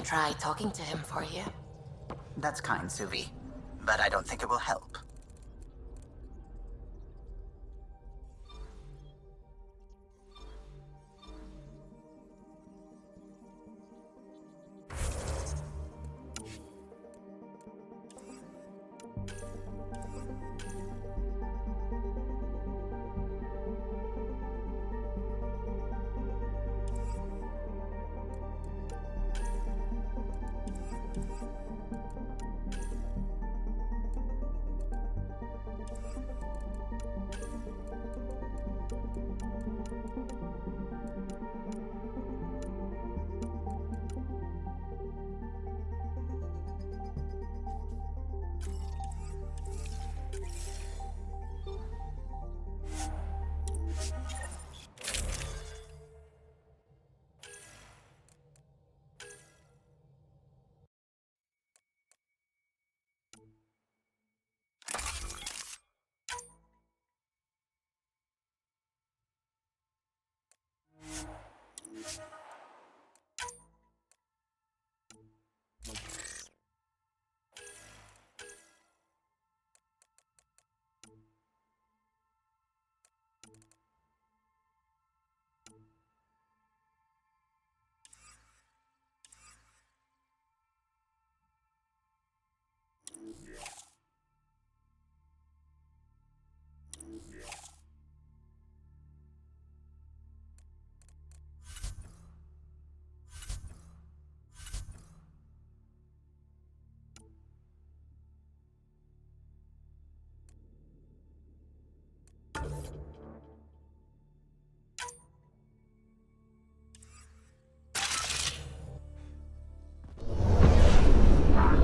try talking to him for you. That's kind, Suvi. But I don't think it will help.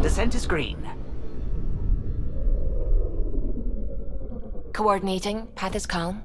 Descent is green. Coordinating. Path is calm.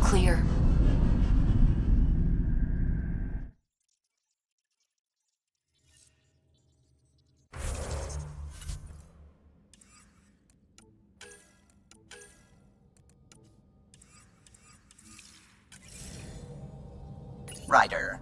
Clear. Rider.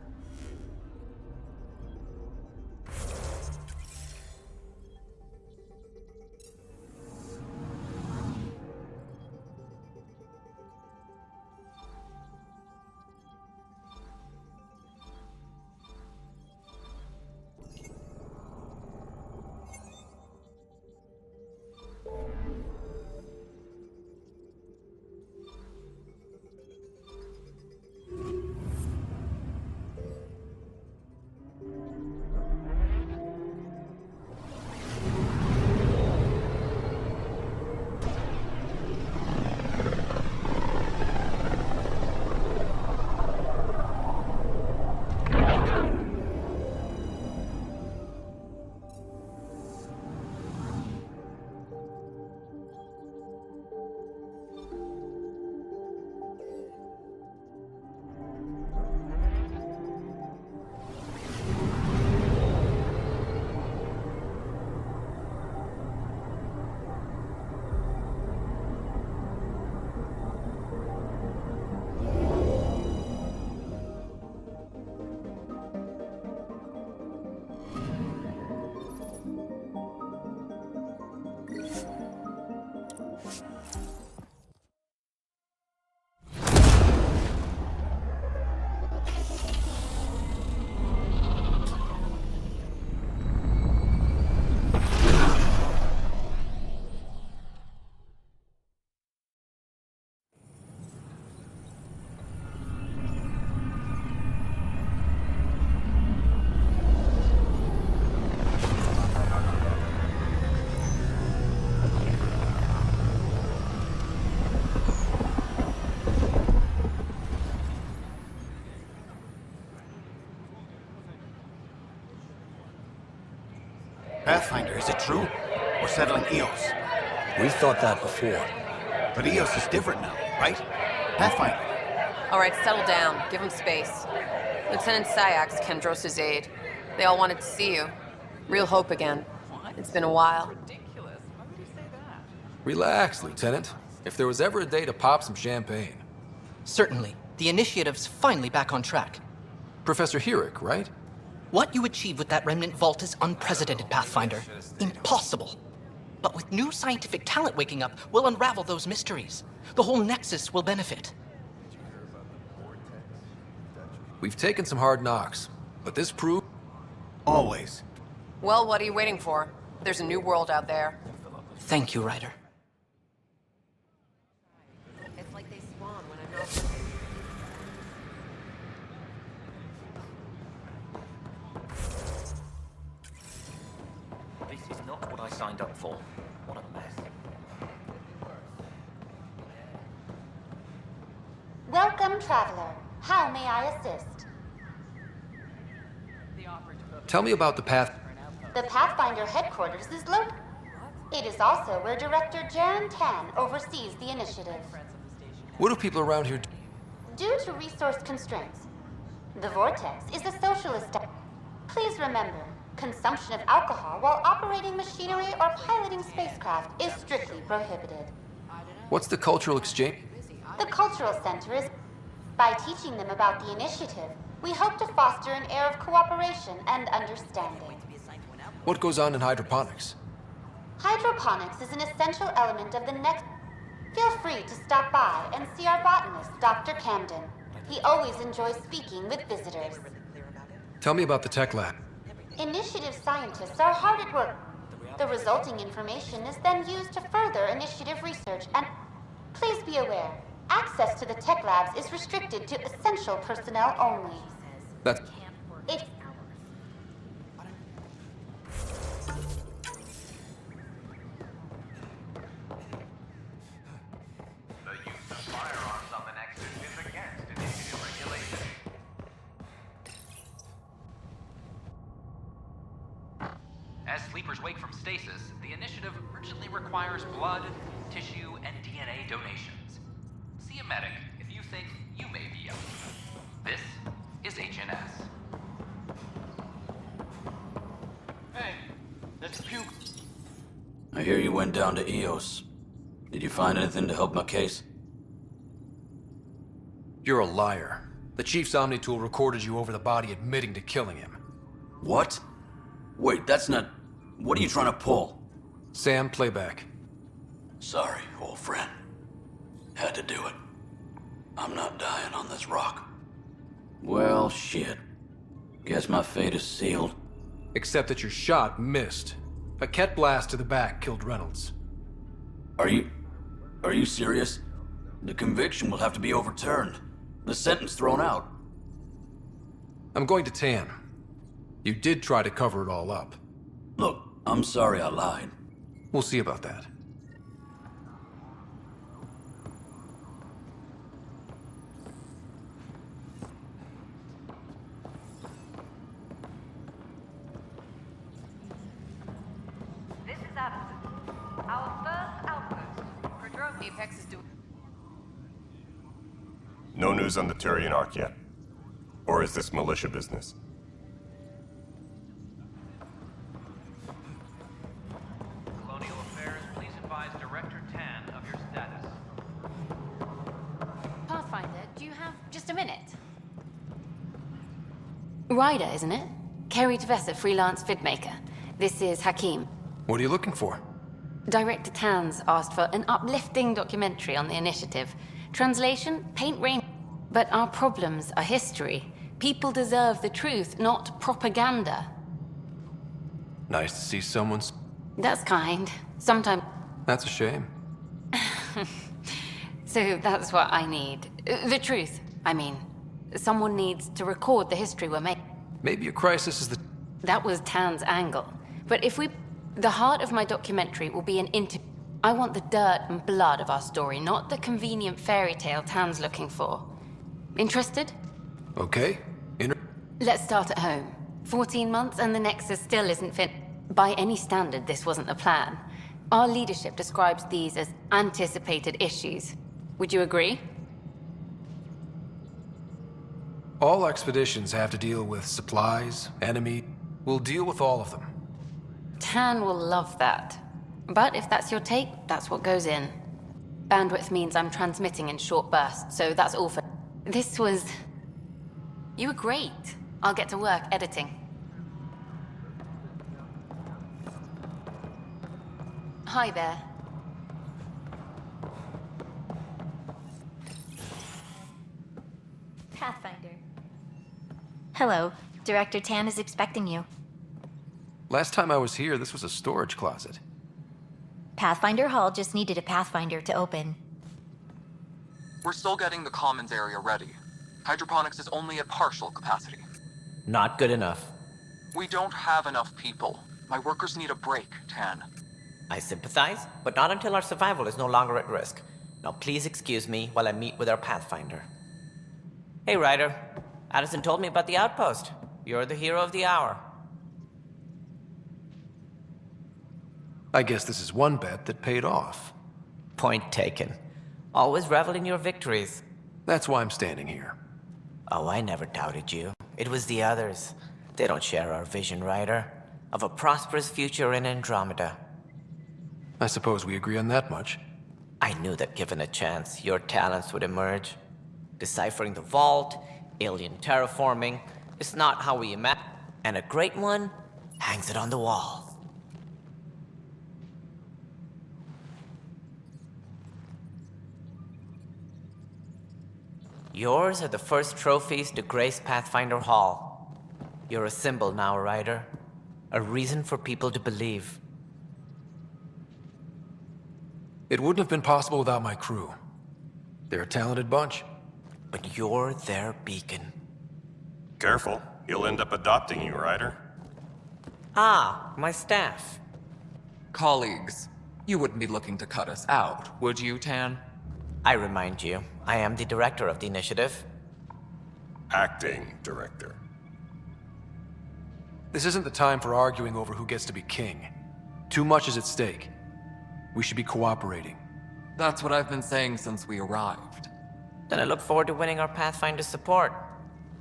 Pathfinder, is it true? We're settling EOS. We've thought that before. But EOS is different now, right? Pathfinder. All right, settle down. Give him space. Lieutenant Sayak's Kendros' aide. They all wanted to see you. Real hope again. It's been a while. Relax, Lieutenant. If there was ever a day to pop some champagne. Certainly. The initiative's finally back on track. Professor Herrick, right? What you achieved with that remnant vault is unprecedented, Pathfinder. Impossible. But with new scientific talent waking up, we'll unravel those mysteries. The whole Nexus will benefit. We've taken some hard knocks, but this proves... Always. Well, what are you waiting for? There's a new world out there. Thank you, Ryder. It's like they spawn when I'm not... This is not what I signed up for. What a mess. Welcome, traveler. How may I assist? Tell me about the path... The Pathfinder headquarters is located. It is also where Director Jaren Tan oversees the initiative. What do people around here do? Due to resource constraints, the Vortex is a socialist. Please remember, consumption of alcohol while operating machinery or piloting spacecraft is strictly prohibited. What's the cultural exchange? The Cultural Center is... By teaching them about the initiative, we hope to foster an air of cooperation and understanding. What goes on in hydroponics? Hydroponics is an essential element of the next... Feel free to stop by and see our botanist, Dr. Camden. He always enjoys speaking with visitors. Tell me about the tech lab. Initiative scientists are hard at work. The resulting information is then used to further initiative research and... Please be aware, access to the tech labs is restricted to essential personnel only. That's... It... The use of firearms on the Nexus is against initiative regulations. As sleepers wake from stasis, the initiative urgently requires blood, tissue, and DNA donations. See a medic if you think you may be eligible. This is HNS. Hey, that's puke. I hear you went down to EOS. Did you find anything to help my case? You're a liar. The Chief's Omni tool recorded you over the body admitting to killing him. What? Wait, that's not... What are you trying to pull? Sam, playback. Sorry, old friend. Had to do it. I'm not dying on this rock. Well, shit. Guess my fate is sealed. Except that your shot missed. A ket blast to the back killed Reynolds. Are you serious? The conviction will have to be overturned. The sentence thrown out. I'm going to Tan. You did try to cover it all up. Look, I'm sorry I lied. We'll see about that. This is Addison. Our first outpost. Prodromi. Apex is doing... No news on the Turian Ark yet? Or is this militia business? Colonial Affairs, please advise Director Tan of your status. Pathfinder, do you have just a minute? Ryder, isn't it? Kerry Tavessa, freelance vidmaker. This is Hakim. What are you looking for? Director Tan's asked for an uplifting documentary on the initiative. Translation, paint rain. But our problems are history. People deserve the truth, not propaganda. Nice to see someone's... That's kind. Sometimes... That's a shame. So that's what I need. The truth, I mean. Someone needs to record the history we're making. Maybe a crisis is the... That was Tan's angle. But if we... The heart of my documentary will be an interview. I want the dirt and blood of our story, not the convenient fairy tale Tan's looking for. Interested? Okay. Let's start at home. 14 months and the Nexus still isn't fit. By any standard, this wasn't the plan. Our leadership describes these as anticipated issues. Would you agree? All expeditions have to deal with supplies, enemy. We'll deal with all of them. Tan will love that. But if that's your take, that's what goes in. Bandwidth means I'm transmitting in short bursts, so that's all for... This was... You were great. I'll get to work editing. Hi there. Pathfinder. Hello. Director Tan is expecting you. Last time I was here, this was a storage closet. Pathfinder Hall just needed a Pathfinder to open. We're still getting the commons area ready. Hydroponics is only at partial capacity. Not good enough. We don't have enough people. My workers need a break, Tan. I sympathize, but not until our survival is no longer at risk. Now please excuse me while I meet with our Pathfinder. Hey, Ryder. Addison told me about the outpost. You're the hero of the hour. I guess this is one bet that paid off. Point taken. Always revel in your victories. That's why I'm standing here. Oh, I never doubted you. It was the others. They don't share our vision, Ryder. Of a prosperous future in Andromeda. I suppose we agree on that much. I knew that given a chance, your talents would emerge. Deciphering the vault, alien terraforming, is not how we imagine. And a great one hangs it on the wall. Yours are the first trophies to grace Pathfinder Hall. You're a symbol now, Ryder. A reason for people to believe. It wouldn't have been possible without my crew. They're a talented bunch. But you're their beacon. Careful. He'll end up adopting you, Ryder. Ah, my staff. Colleagues, you wouldn't be looking to cut us out, would you, Tan? I remind you, I am the director of the initiative. Acting director. This isn't the time for arguing over who gets to be king. Too much is at stake. We should be cooperating. That's what I've been saying since we arrived. Then I look forward to winning our Pathfinder's support.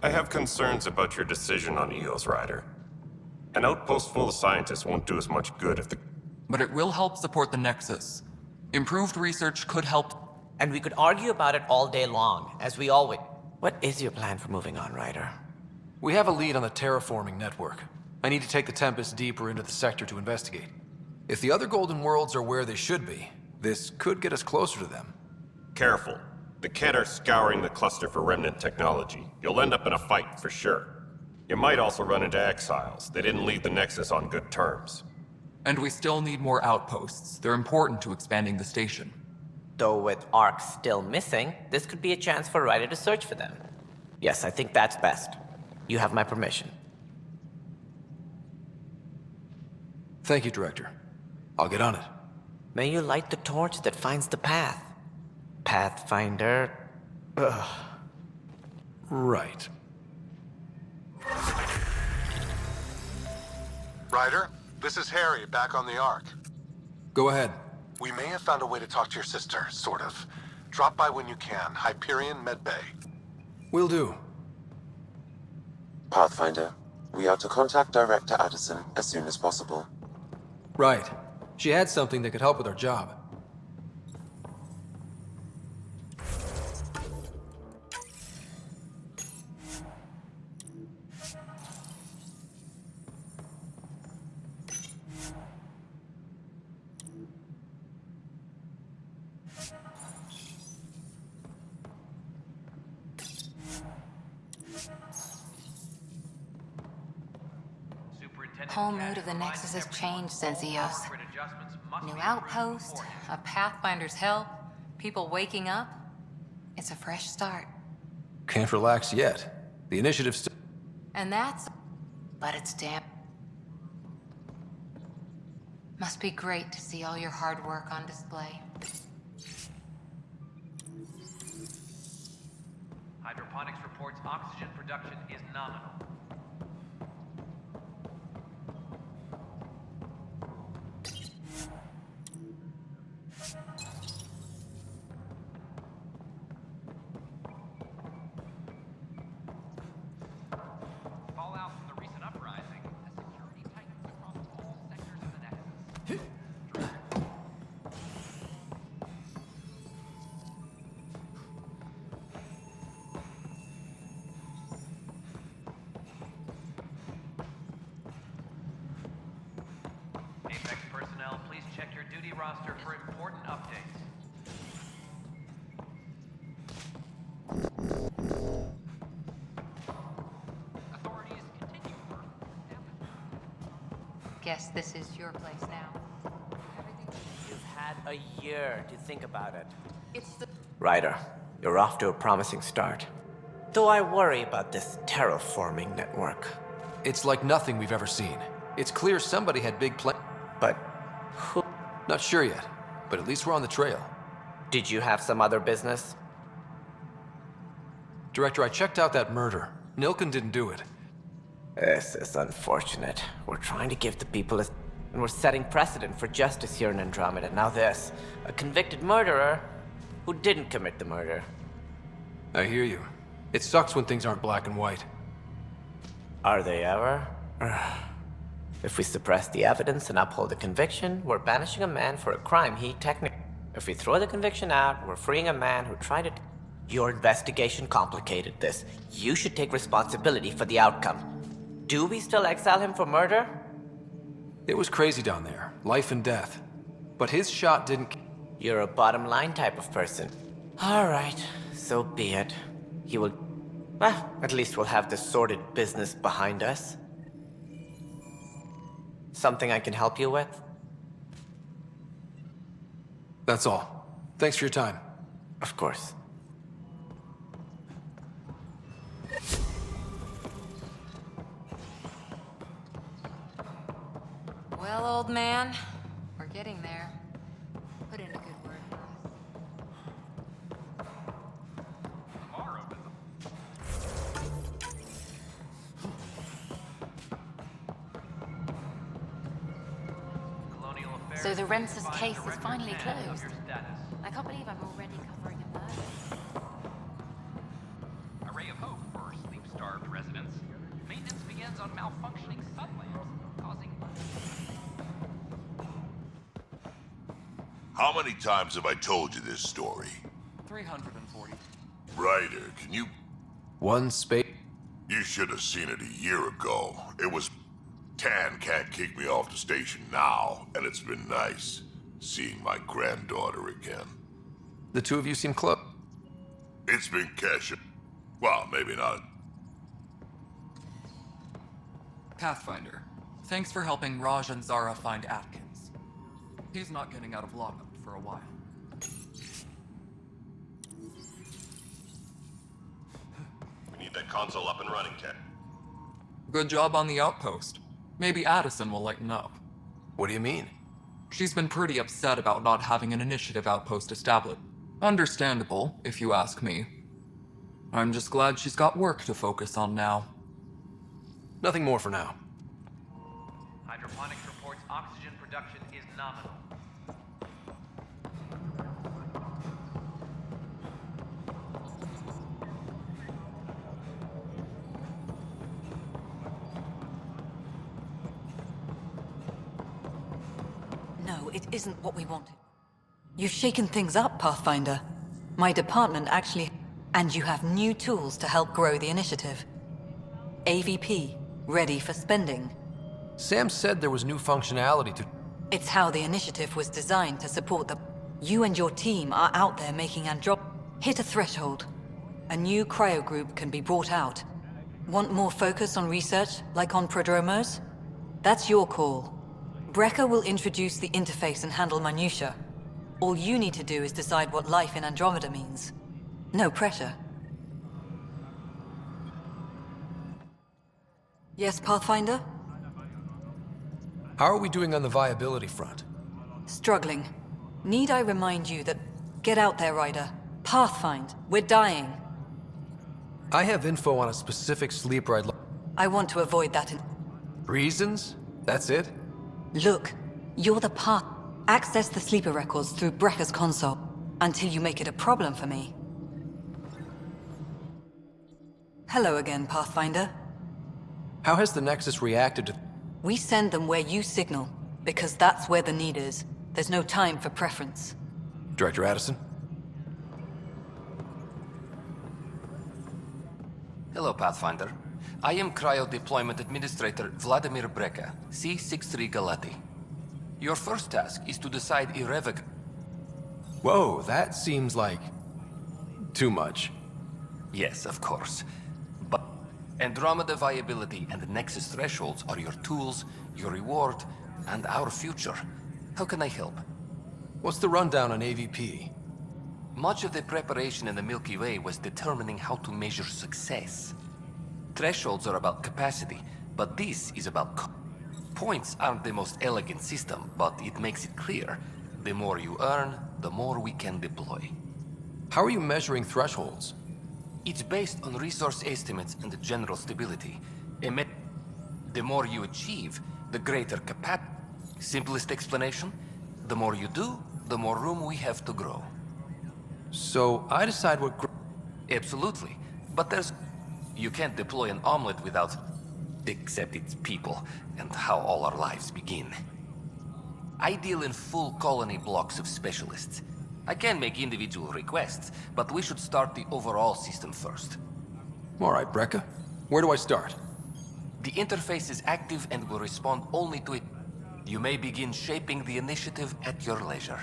I have concerns about your decision on EOS, Ryder. An outpost full of scientists won't do us much good if the... But it will help support the Nexus. Improved research could help... And we could argue about it all day long, as we always... What is your plan for moving on, Ryder? We have a lead on the terraforming network. I need to take the Tempest deeper into the sector to investigate. If the other Golden Worlds are where they should be, this could get us closer to them. Careful. The Kett are scouring the cluster for remnant technology. You'll end up in a fight, for sure. You might also run into exiles. They didn't leave the Nexus on good terms. And we still need more outposts. They're important to expanding the station. Though with Ark still missing, this could be a chance for Ryder to search for them. Yes, I think that's best. You have my permission. Thank you, Director. I'll get on it. May you light the torch that finds the path. Pathfinder... Ugh. Right. Ryder, this is Harry, back on the Ark. Go ahead. We may have found a way to talk to your sister, sort of. Drop by when you can. Hyperion Med Bay. Will do. Pathfinder, we are to contact Director Addison as soon as possible. Right. She had something that could help with our job. Whole mood of the Nexus has changed since EOS. New outpost, a Pathfinder's help, people waking up. It's a fresh start. Can't relax yet. The initiative's still... And that's... But it's damn... Must be great to see all your hard work on display. Hydroponics reports oxygen production is nominal. Apex personnel, please check your duty roster for important updates. Authorities continue work. Guess this is your place now. You've had a year to think about it. It's the... Ryder, you're off to a promising start. Though I worry about this terraforming network. It's like nothing we've ever seen. It's clear somebody had big plans. But who? Not sure yet, but at least we're on the trail. Did you have some other business? Director, I checked out that murder. Nilken didn't do it. This is unfortunate. We're trying to give the people a... And we're setting precedent for justice here in Andromeda. Now this, a convicted murderer who didn't commit the murder. I hear you. It sucks when things aren't black and white. Are they ever? If we suppress the evidence and uphold the conviction, we're banishing a man for a crime he technically... If we throw the conviction out, we're freeing a man who tried to... Your investigation complicated this. You should take responsibility for the outcome. Do we still exile him for murder? It was crazy down there. Life and death. But his shot didn't... You're a bottom line type of person. All right, so be it. He will... Well, at least we'll have the sordid business behind us. Something I can help you with? That's all. Thanks for your time. Of course. Well, old man, we're getting there. Put in a good word for us. So the Rensis case is finally closed. I can't believe I'm already covering a murder. A ray of hope for sleep-starved residents. Maintenance begins on malfunctioning sun lamps, causing... How many times have I told you this story? 340. Ryder, can you... One space... You should have seen it a year ago. It was... Tan can't kick me off the station now, and it's been nice seeing my granddaughter again. The two of you seem close. It's been Kesha. Well, maybe not. Pathfinder, thanks for helping Raj and Zara find Atkins. He's not getting out of lockup for a while. We need that console up and running, Ted. Good job on the outpost. Maybe Addison will lighten up. What do you mean? She's been pretty upset about not having an initiative outpost established. Understandable, if you ask me. I'm just glad she's got work to focus on now. Nothing more for now. Hydroponics reports oxygen production is nominal. No, it isn't what we wanted. You've shaken things up, Pathfinder. My department actually... And you have new tools to help grow the initiative. AVP, ready for spending. Sam said there was new functionality to... It's how the initiative was designed to support the... You and your team are out there making Andromeda hit a threshold. A new cryo group can be brought out. Want more focus on research, like on prodromos? That's your call. Brecker will introduce the interface and handle minutiae. All you need to do is decide what life in Andromeda means. No pressure. Yes, Pathfinder? How are we doing on the viability front? Struggling. Need I remind you that... Get out there, Ryder. Pathfind. We're dying. I have info on a specific sleeper I'd I want to avoid that in... Reasons? That's it? Look, you're the path. Access the sleeper records through Brecker's console. Until you make it a problem for me. Hello again, Pathfinder. How has the Nexus reacted to... We send them where you signal. Because that's where the need is. There's no time for preference. Director Addison? Hello, Pathfinder. I am Cryo Deployment Administrator Vladimir Breka, C-63 Galati. Your first task is to decide irrevocably. Whoa, that seems like... too much. Yes, of course. But Andromeda viability and Nexus thresholds are your tools, your reward, and our future. How can I help? What's the rundown on AVP? Much of the preparation in the Milky Way was determining how to measure success. Thresholds are about capacity, but this is about points aren't the most elegant system, but it makes it clear. The more you earn, the more we can deploy. How are you measuring thresholds? It's based on resource estimates and general stability. The more you achieve, the greater capacity. Simplest explanation, the more you do, the more room we have to grow. So I decide what... Absolutely. But there's... You can't deploy an omelet without... Except it's people, and how all our lives begin. I deal in full colony blocks of specialists. I can make individual requests, but we should start the overall system first. All right, Breka. Where do I start? The interface is active and will respond only to it. You may begin shaping the initiative at your leisure.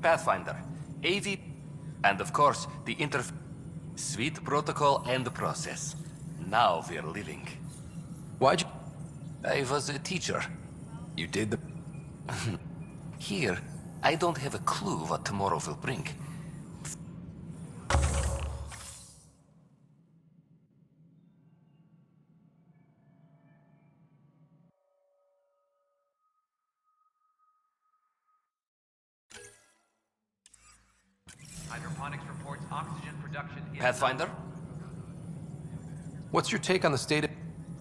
Pathfinder, AV, and of course, the Sweet protocol and process. Now we're living. Why'd you... I was a teacher. You did the... Here, I don't have a clue what tomorrow will bring. Hydroponics reports oxygen production is... Pathfinder? What's your take on the state of...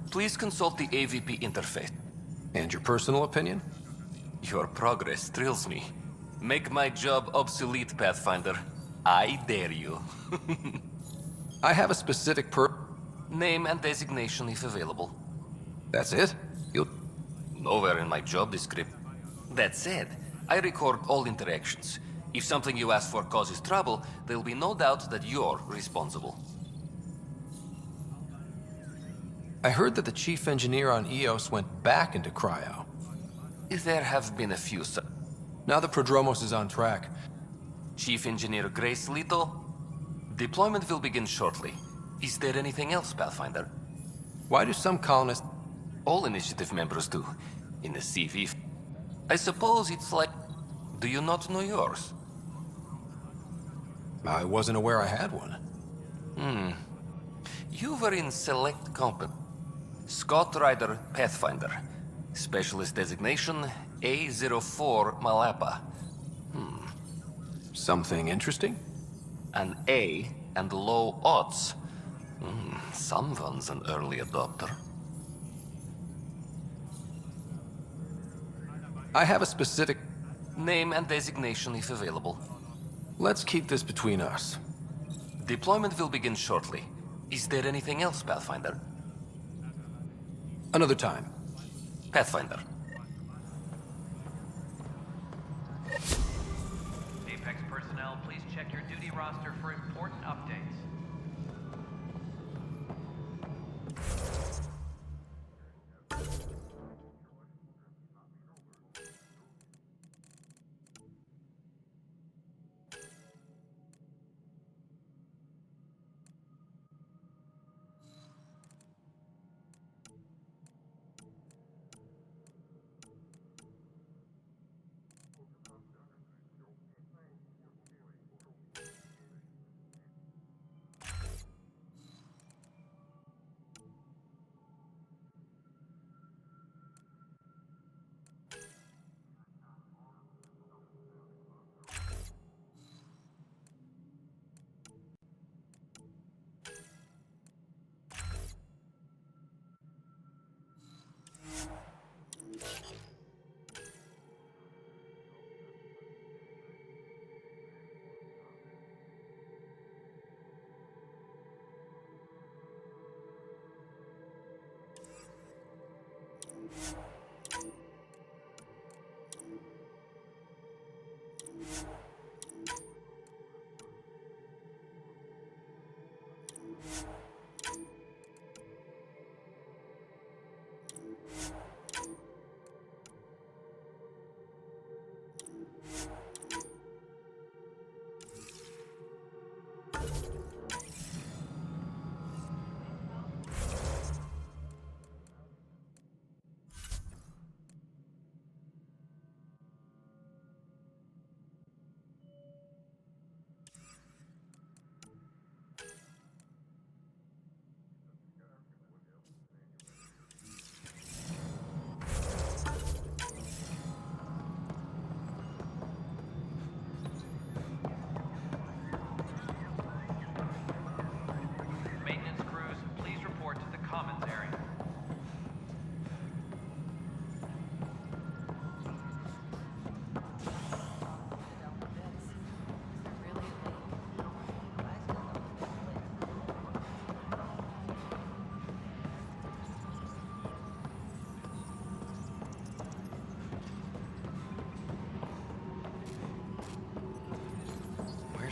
Please consult the AVP interface. And your personal opinion? Your progress thrills me. Make my job obsolete, Pathfinder. I dare you. I have a specific Name and designation if available. That's it? You'll... Nowhere in my job description. That said, I record all interactions. If something you ask for causes trouble, there'll be no doubt that you're responsible. I heard that the chief engineer on EOS went back into cryo. There have been a few... Now the Prodromos is on track. Chief Engineer Grace Leto, deployment will begin shortly. Is there anything else, Pathfinder? Why do some colonists... All initiative members do. In the CV... I suppose it's like... Do you not know yours? I wasn't aware I had one. You were in select company. Scott Ryder, Pathfinder. Specialist designation, A04 Malapa. Something interesting? An A and low odds. Someone's an early adopter. I have a specific... Name and designation if available. Let's keep this between us. Deployment will begin shortly. Is there anything else, Pathfinder? Another time. Pathfinder. Apex personnel, please check your duty roster for important updates.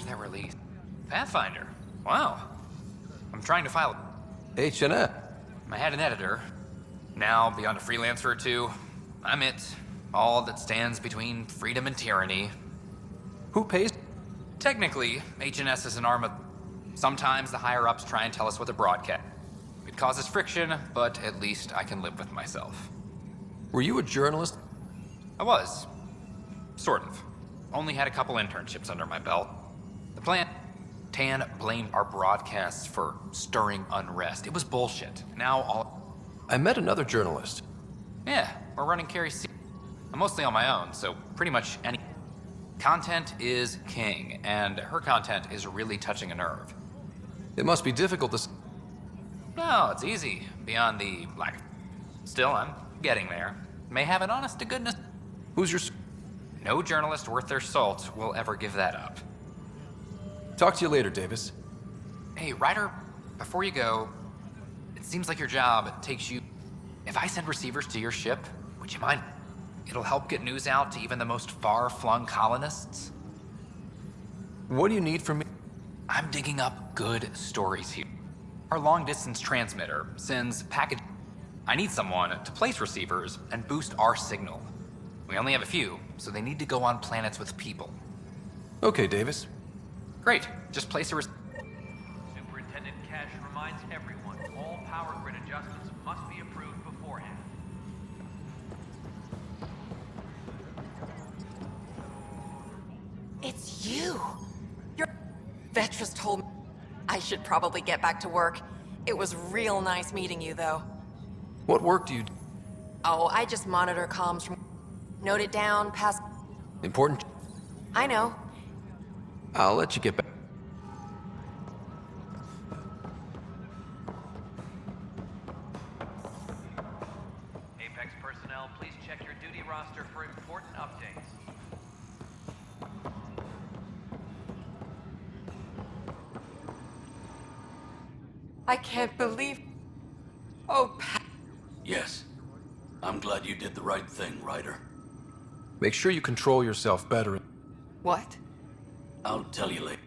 That release. Pathfinder. Wow. I'm trying to file H&M. I had an editor. Now, beyond a freelancer or two, I'm it. All that stands between freedom and tyranny. Who pays? Technically, H&S is an arm of... Sometimes the higher-ups try and tell us what to broadcast. It causes friction, but at least I can live with myself. Were you a journalist? I was. Sort of. Only had a couple internships under my belt. The plan... Tan blamed our broadcasts for stirring unrest. It was bullshit. Now all... I met another journalist. Yeah, we're running Carrie C. I'm mostly on my own, so pretty much any... Content is king, and her content is really touching a nerve. It must be difficult to... No, it's easy. Beyond the lack of... Still, I'm getting there. May have an honest-to-goodness... Who's your... No journalist worth their salt will ever give that up. Talk to you later, Davis. Hey, Ryder, before you go, it seems like your job takes you... If I send receivers to your ship, would you mind? It'll help get news out to even the most far-flung colonists. What do you need from me? I'm digging up good stories here. Our long-distance transmitter sends package... I need someone to place receivers and boost our signal. We only have a few, so they need to go on planets with people. Okay, Davis. Great. Just place a Superintendent Cash reminds everyone all power grid adjustments must be approved beforehand. It's you! Vetrus told me I should probably get back to work. It was real nice meeting you, though. What work do you do? Oh, I just monitor comms from... Note it down, pass... Important? I know. I'll let you get back. Apex personnel, please check your duty roster for important updates. I can't believe... Oh, Yes. I'm glad you did the right thing, Ryder. Make sure you control yourself better. What? I'll tell you later.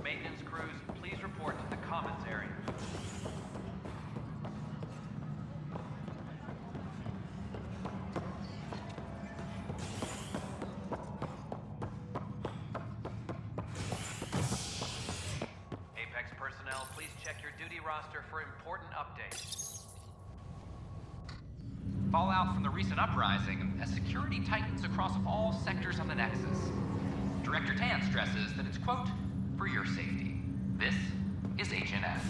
Maintenance crews, please report to the commons area. Apex personnel, please check your duty roster for important updates. Fallout from the recent uprising as security tightens across all sectors of the Nexus. Director Tan stresses that it's, quote, for your safety. This is HNS.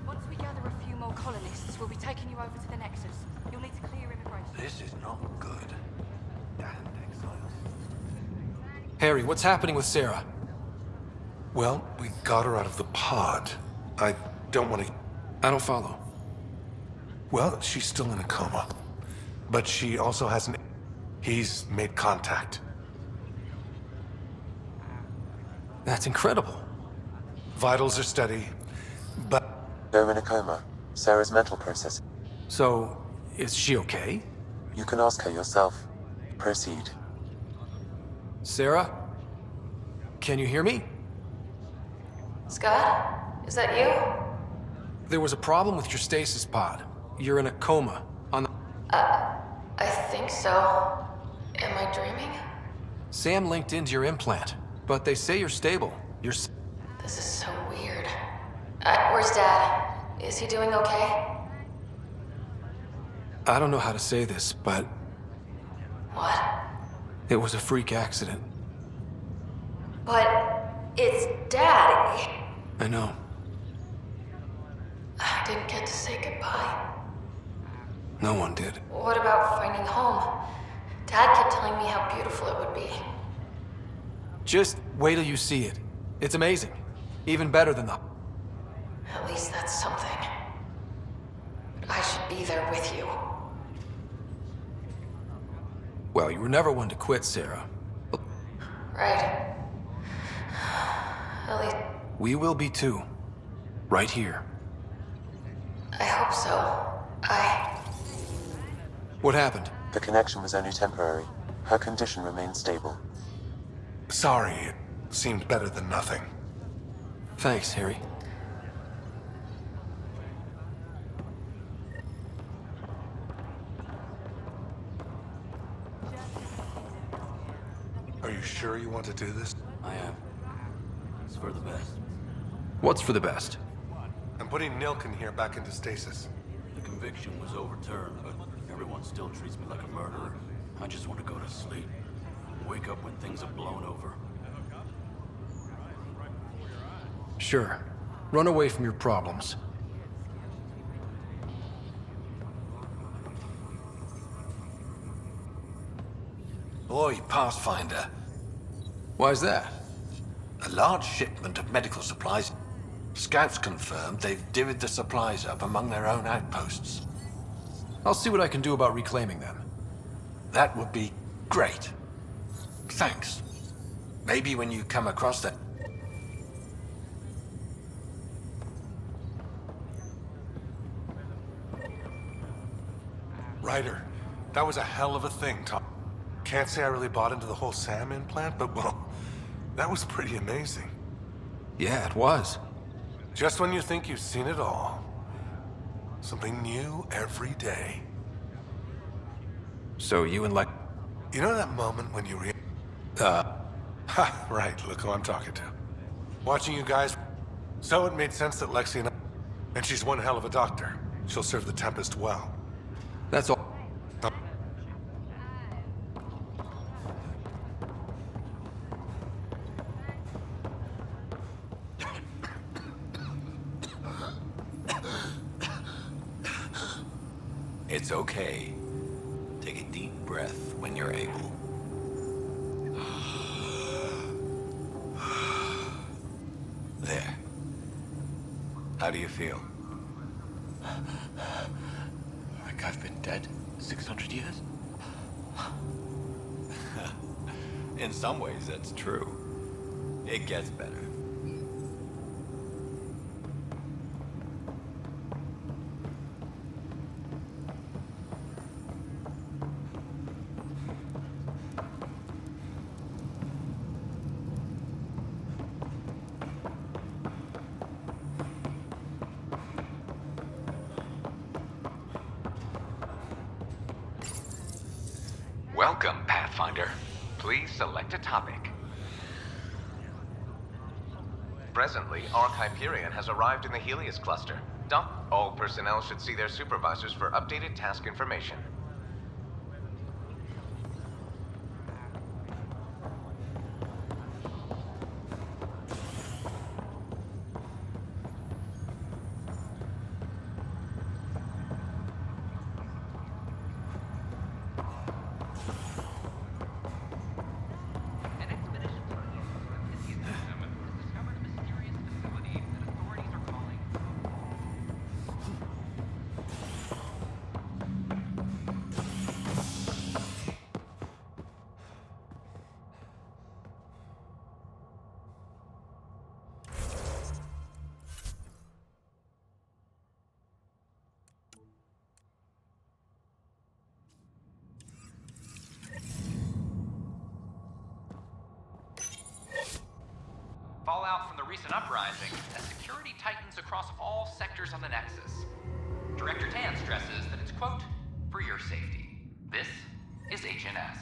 Once we gather a few more colonists, we'll be taking you over to the Nexus. You'll need to clear immigration. This is not good. Damned exiles. Harry, what's happening with Sarah? Well, we got her out of the pod. I don't want to... I don't follow. Well, she's still in a coma. But she also has an... He's made contact. That's incredible. Vitals are steady, but... They're in a coma. Sarah's mental processing. So, is she okay? You can ask her yourself. Proceed. Sarah? Can you hear me? Scott? Is that you? There was a problem with your stasis pod. You're in a coma. On the... I think so. Am I dreaming? Sam linked into your implant, but they say you're stable. You're... This is so weird. Where's Dad? Is he doing okay? I don't know how to say this, but... What? It was a freak accident. But it's Dad. I know. I didn't get to say goodbye. No one did. What about finding home? Dad kept telling me how beautiful it would be. Just wait till you see it. It's amazing. Even better than the... At least that's something. But I should be there with you. Well, you were never one to quit, Sarah. Right. At least... We will be too. Right here. I hope so. What happened? The connection was only temporary. Her condition remains stable. Sorry, it seemed better than nothing. Thanks, Harry. Are you sure you want to do this? I am. It's for the best. What's for the best? I'm putting Nilkin here back into stasis. The conviction was overturned, but everyone still treats me like a murderer. I just want to go to sleep. Wake up when things have blown over. Sure. Run away from your problems. Boy, Pathfinder. Why's that? A large shipment of medical supplies. Scouts confirmed they've divvied the supplies up among their own outposts. I'll see what I can do about reclaiming them. That would be great. Thanks. Maybe when you come across that... Ryder, that was a hell of a thing, Tom. Can't say I really bought into the whole Sam implant, but well, that was pretty amazing. Yeah, it was. Just when you think you've seen it all. Something new every day. So you and You know that moment when you Ha, right, look who I'm talking to. Watching you guys... So it made sense that Lexi and I... And she's one hell of a doctor. She'll serve the Tempest well. That's all. It's okay. Take a deep breath when you're able. There. How do you feel? I've been dead 600 years? In some ways, that's true. It gets better. Welcome, Pathfinder. Please select a topic. Presently, Arc Hyperion has arrived in the Helios cluster. All personnel should see their supervisors for updated task information. Fallout from the recent uprising as security tightens across all sectors on the Nexus. Director Tan stresses that it's, quote, for your safety. This is HNS.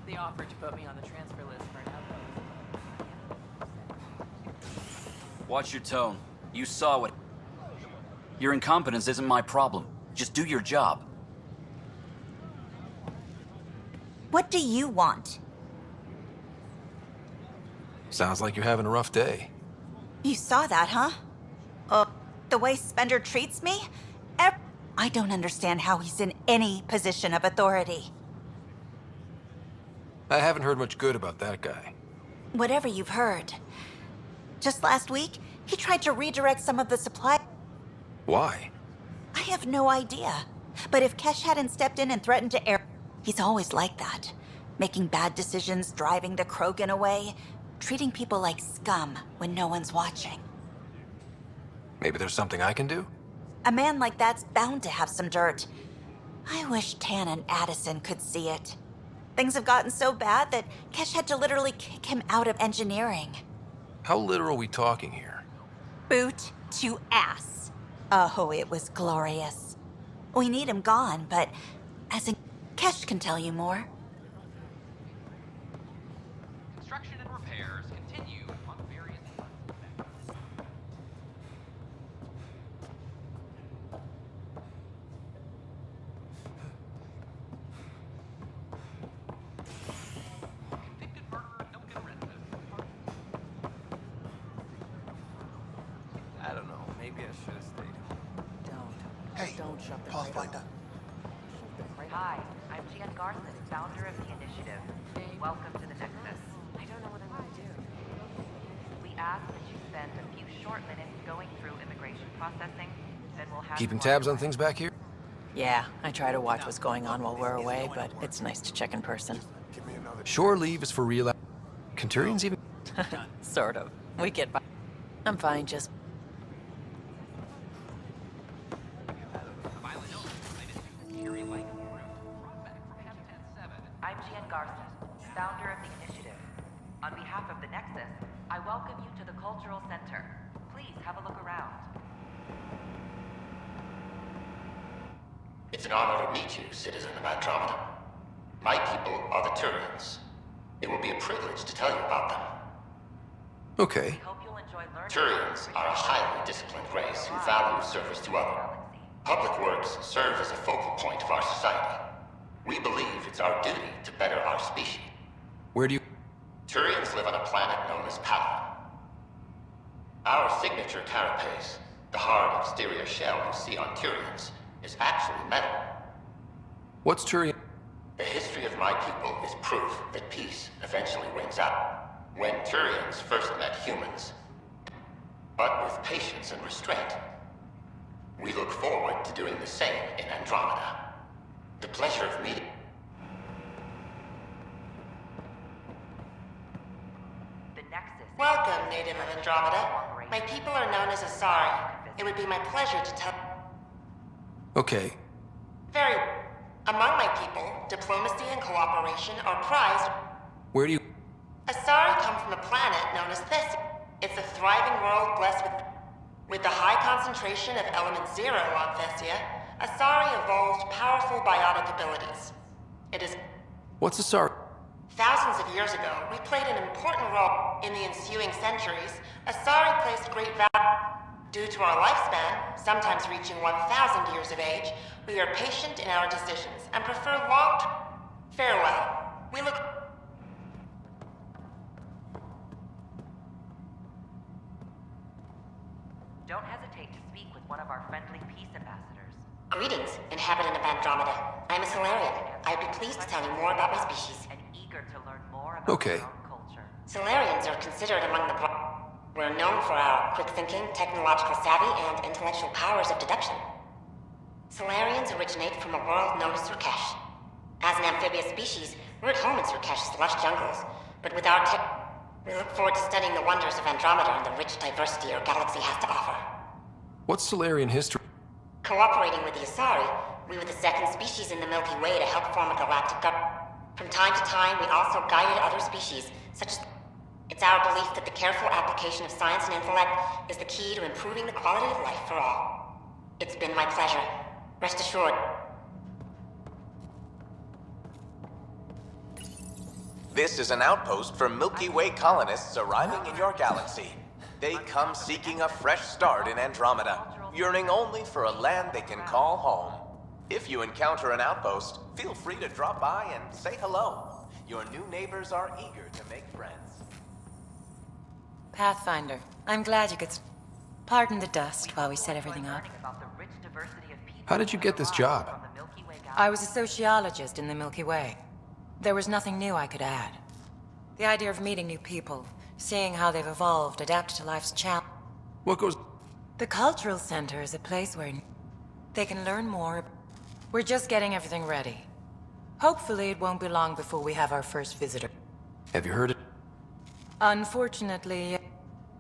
They offered to put me on the transfer list for an outpost. Watch your tone. You saw what... Your incompetence isn't my problem. Just do your job. What do you want? Sounds like you're having a rough day. You saw that, huh? The way Spender treats me? I don't understand how he's in any position of authority. I haven't heard much good about that guy. Whatever you've heard. Just last week, he tried to redirect some of the supply. Why? I have no idea. But if Kesh hadn't stepped in and threatened to air... He's always like that. Making bad decisions, driving the Krogan away, treating people like scum when no one's watching. Maybe there's something I can do? A man like that's bound to have some dirt. I wish Tan and Addison could see it. Things have gotten so bad that Kesh had to literally kick him out of engineering. How literal are we talking here? Boot to ass. Oh, it was glorious. We need him gone, but as in Kesh can tell you more. Construction and repairs continue on various convicted murderer don't get arrested. I don't know. Maybe I should have stayed home. Don't shut them right up. Hi, I'm Gian Garson, founder of the initiative. Welcome to the Nexus. I don't know what I'm going to do. We ask that you spend a few short minutes going through immigration processing, then we'll have... Keeping tabs on things back here? Yeah, I try to watch what's going on while we're away, but it's nice to check in person. Shore leave is for real. Can Turians even... Sort of. We get by. I'm fine, just... I'm Gian Garson, founder of the initiative. On behalf of the Nexus, I welcome you to the Cultural Center. Please have a look around. It's an honor to meet you, citizen of Andromeda. My people are the Turians. It will be a privilege to tell you about them. Okay. Turians are a highly disciplined race who value service to others. Public works serve as a focal point of our society. We believe it's our duty to better our species. Where do you... Turians live on a planet known as Palace. Our signature carapace, the hard exterior shell you see on Turians, is actually metal. What's Turian? The history of my people is proof that peace eventually wins out. when Turians first met humans, but with patience and restraint. We look forward to doing the same in Andromeda. The pleasure of meeting. Welcome, native of Andromeda. My people are known as Asari. It would be my pleasure to tell... Okay. Very... Among my people, diplomacy and cooperation are prized... Where do you... Asari come from a planet known as This. It's a thriving world blessed with the high concentration of element zero on Thessia. Asari evolved powerful biotic abilities. It is... What's a SAR? Thousands of years ago, we played an important role in the ensuing centuries. Asari placed great value. Due to our lifespan, sometimes reaching 1,000 years of age, we are patient in our decisions and prefer long-term... Farewell. We look... Don't hesitate to speak with one of our friendly peace ambassadors. Greetings, inhabitant of Andromeda. I'm a Solarian. I'd be pleased to tell you more about my species. Okay. Solarians are considered among the... We're known for our quick thinking, technological savvy, and intellectual powers of deduction. Solarians originate from a world known as Surkesh. As an amphibious species, we're at home in Surkesh's lush jungles, but with our tech... We look forward to studying the wonders of Andromeda and the rich diversity our galaxy has to offer. What's Solarian history? Cooperating with the Asari, we were the second species in the Milky Way to help form a galactic government. From time to time, we also guided other species, such as... It's our belief that the careful application of science and intellect is the key to improving the quality of life for all. It's been my pleasure. Rest assured. This is an outpost for Milky Way colonists arriving in your galaxy. They come seeking a fresh start in Andromeda, yearning only for a land they can call home. If you encounter an outpost, feel free to drop by and say hello. Your new neighbors are eager to make friends. Pathfinder, I'm glad you could... Pardon the dust while we set everything up. How did you get this job? I was a sociologist in the Milky Way. There was nothing new I could add. The idea of meeting new people, seeing how they've evolved, adapted to life's challenge. What goes... The Cultural Center is a place where they can learn more. We're just getting everything ready. Hopefully it won't be long before we have our first visitor. Have you heard it? Unfortunately,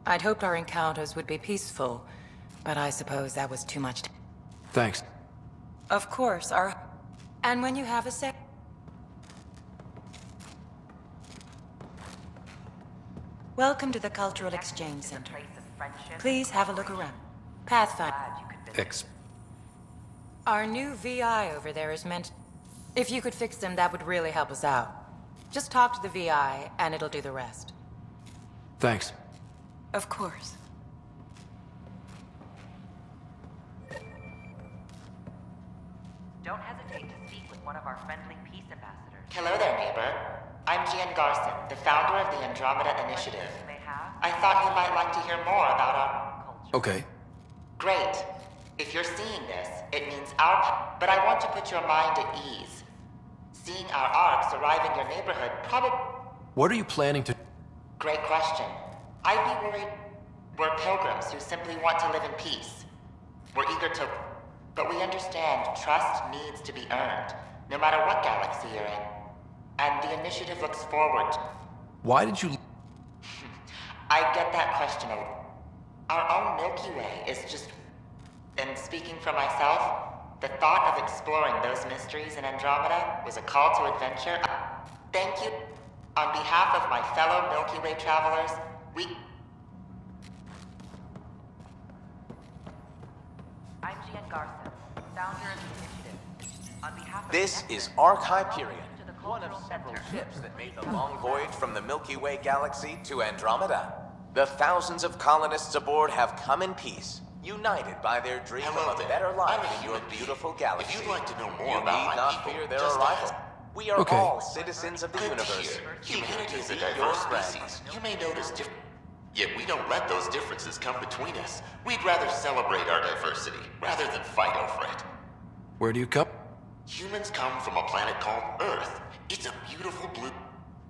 I'd hoped our encounters would be peaceful, but I suppose that was too much. Thanks. Of course, And when you have a sec... Welcome to the Cultural Exchange Center. Please have a look around. Pathfinder. Our new VI over there is meant... If you could fix them, that would really help us out. Just talk to the VI, and it'll do the rest. Thanks. Of course. Don't hesitate to speak with one of our friendly peace ambassadors. Hello there, neighbor. I'm Gian Garson, the founder of the Andromeda Initiative. I thought you might like to hear more about our... Okay. Great. If you're seeing this, it means our... But I want to put your mind at ease. Seeing our arcs arrive in your neighborhood probably... What are you planning to... Great question. I'd be worried... We're pilgrims who simply want to live in peace. We're eager to... But we understand trust needs to be earned, no matter what galaxy you're in. And the initiative looks forward to... Why did you... I get that question a lot. Our own Milky Way is just... And speaking for myself, the thought of exploring those mysteries in Andromeda was a call to adventure. Thank you. On behalf of my fellow Milky Way travelers, we... I'm Gian Garson, founder of the initiative. On behalf of This is Arc Hyperion, one of several ships that made the long voyage from the Milky Way galaxy to Andromeda. The thousands of colonists aboard have come in peace, united by their dream of a better life in your beautiful galaxy. If you'd like to know more you about need my not people, fear their just arrival. ask. We are Okay. all citizens of the Good to universe. hear. Humanity is a Be diverse your friend. species. You may notice Yet we don't let those differences come between us. We'd rather celebrate our diversity, rather than fight over it. Where do you come? Humans come from a planet called Earth. It's a beautiful blue...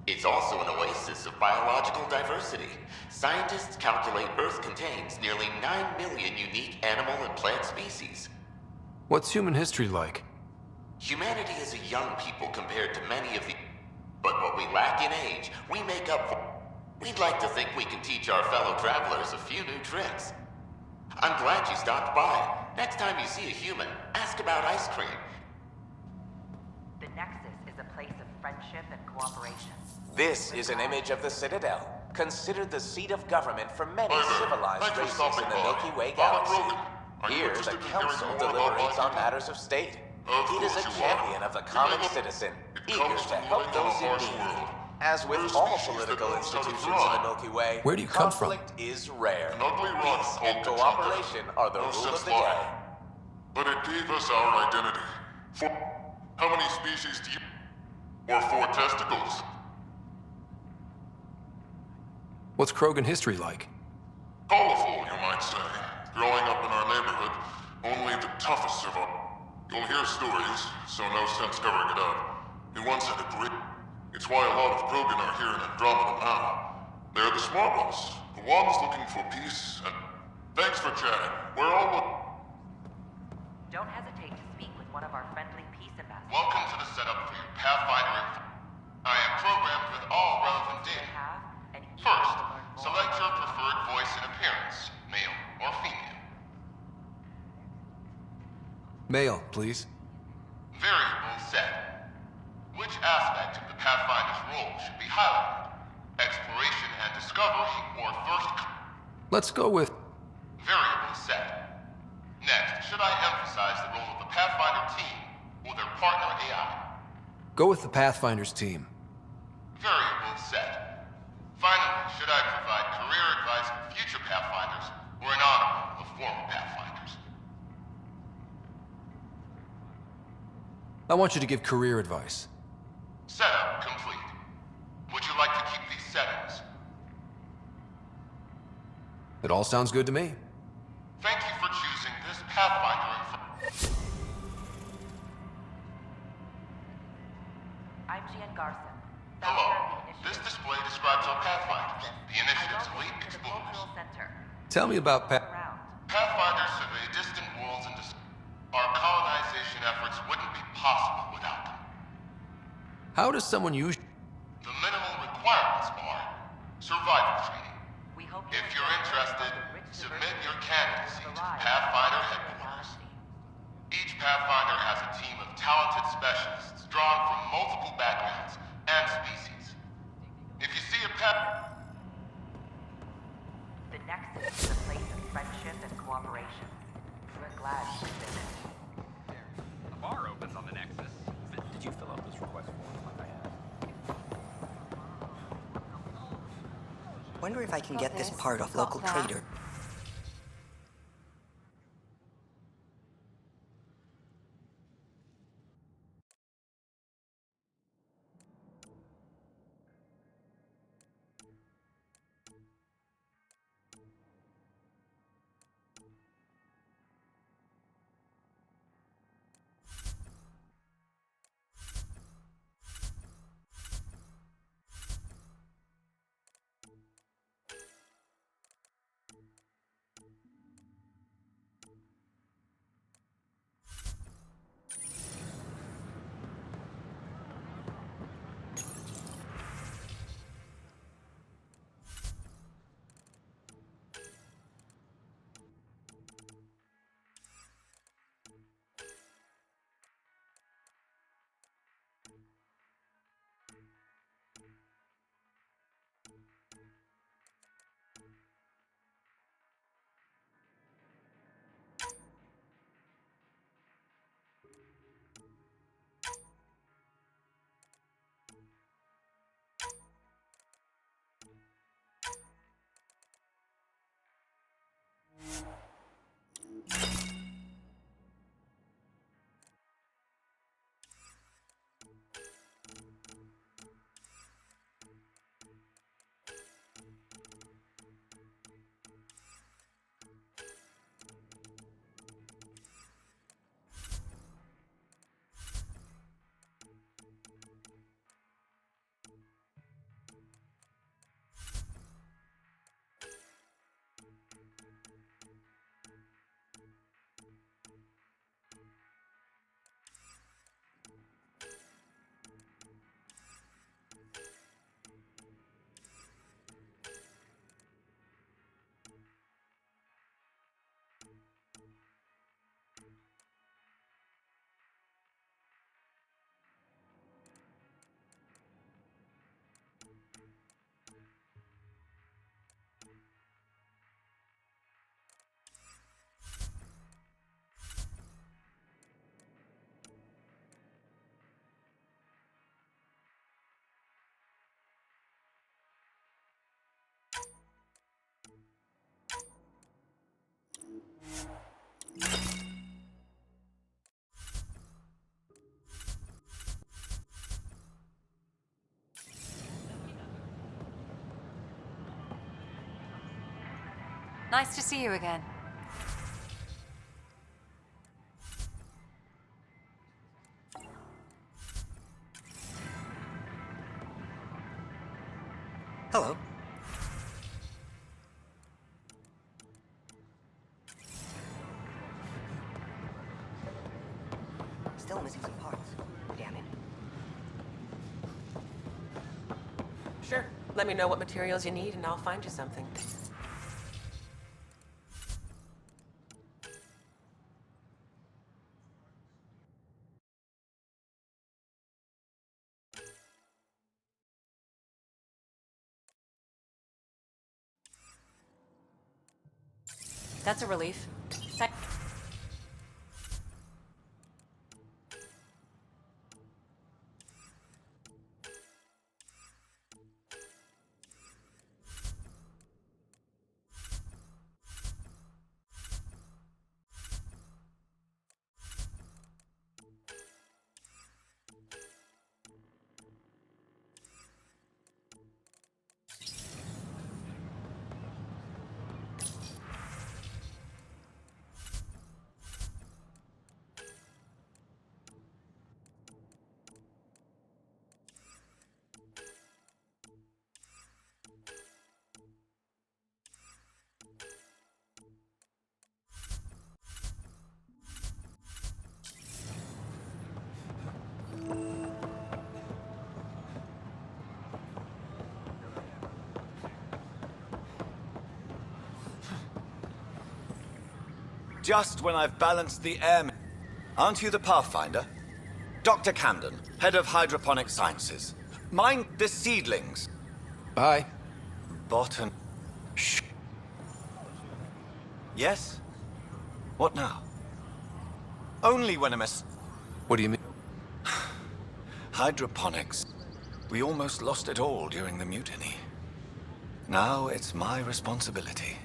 It's also an oasis of biological diversity. Scientists calculate Earth contains nearly 9 million unique animal and plant species. What's human history like? Humanity is a young people compared to many of the... But what we lack in age, we make up for... We'd like to think we can teach our fellow travelers a few new tricks. I'm glad you stopped by. Next time you see a human, ask about ice cream. The Nexus is a place of friendship and cooperation. This is an image of the Citadel, considered the seat of government for many civilized races in the Milky Way galaxy. Here, the Council deliberates on matters of state. It is a champion of the common citizen, eager to help those in need. As with all political institutions in the Milky Way, where do you come from? Conflict is rare. Peace and cooperation are the rule of the day. But it gave us our identity. For how many species do you... Or 4 testicles? What's Krogan history like? Colorful, you might say. Growing up in our neighborhood, only the toughest survive. You'll hear stories, so no sense covering it up. We once had a great... It's why a lot of Krogan are here in Andromeda now. They're the smart ones, the ones looking for peace, and... Thanks for chatting. We're all... Don't hesitate to speak with one of our friendly peace ambassadors. Welcome to the setup for your Pathfinder info. I am programmed with all relevant data. First, select your preferred voice and appearance, male or female. Male, please. Variable set. Which aspect of the Pathfinder's role should be highlighted? Exploration and discovery, or first... Let's go with... Variable set. Next, should I emphasize the role of the Pathfinder team, or their partner AI? Go with the Pathfinder's team. Variable set. Finally, should I provide career advice for future Pathfinders, or an honor of former Pathfinders? I want you to give career advice. Setup complete. Would you like to keep these settings? It all sounds good to me. Thank you for choosing this Pathfinder I'm Gian Garson. Hello. This display describes our Pathfinders, the Initiative's elite explorers. Tell me about Pathfinders survey distant worlds and our colonization efforts wouldn't be possible without them. How does someone use... The minimal requirements are survival training. If you're interested, submit your candidacy to Pathfinder headquarters. Each Pathfinder has a team of talented specialists drawn from multiple backgrounds and species. If you see a The Nexus is a place of friendship and cooperation. We're glad you visited. The bar opens on the Nexus. Did you fill out this request form like I have? Wonder if I can get this part off local trader. Nice to see you again. Hello. Still missing some parts. Damn it. Sure. Let me know what materials you need and I'll find you something. That's a relief. Just when I've balanced the air... Aren't you the Pathfinder? Dr. Camden, head of hydroponic sciences. Mind the seedlings. Bye. Bottom... Shh. Yes? What now? Only when What do you mean? Hydroponics. We almost lost it all during the mutiny. Now it's my responsibility.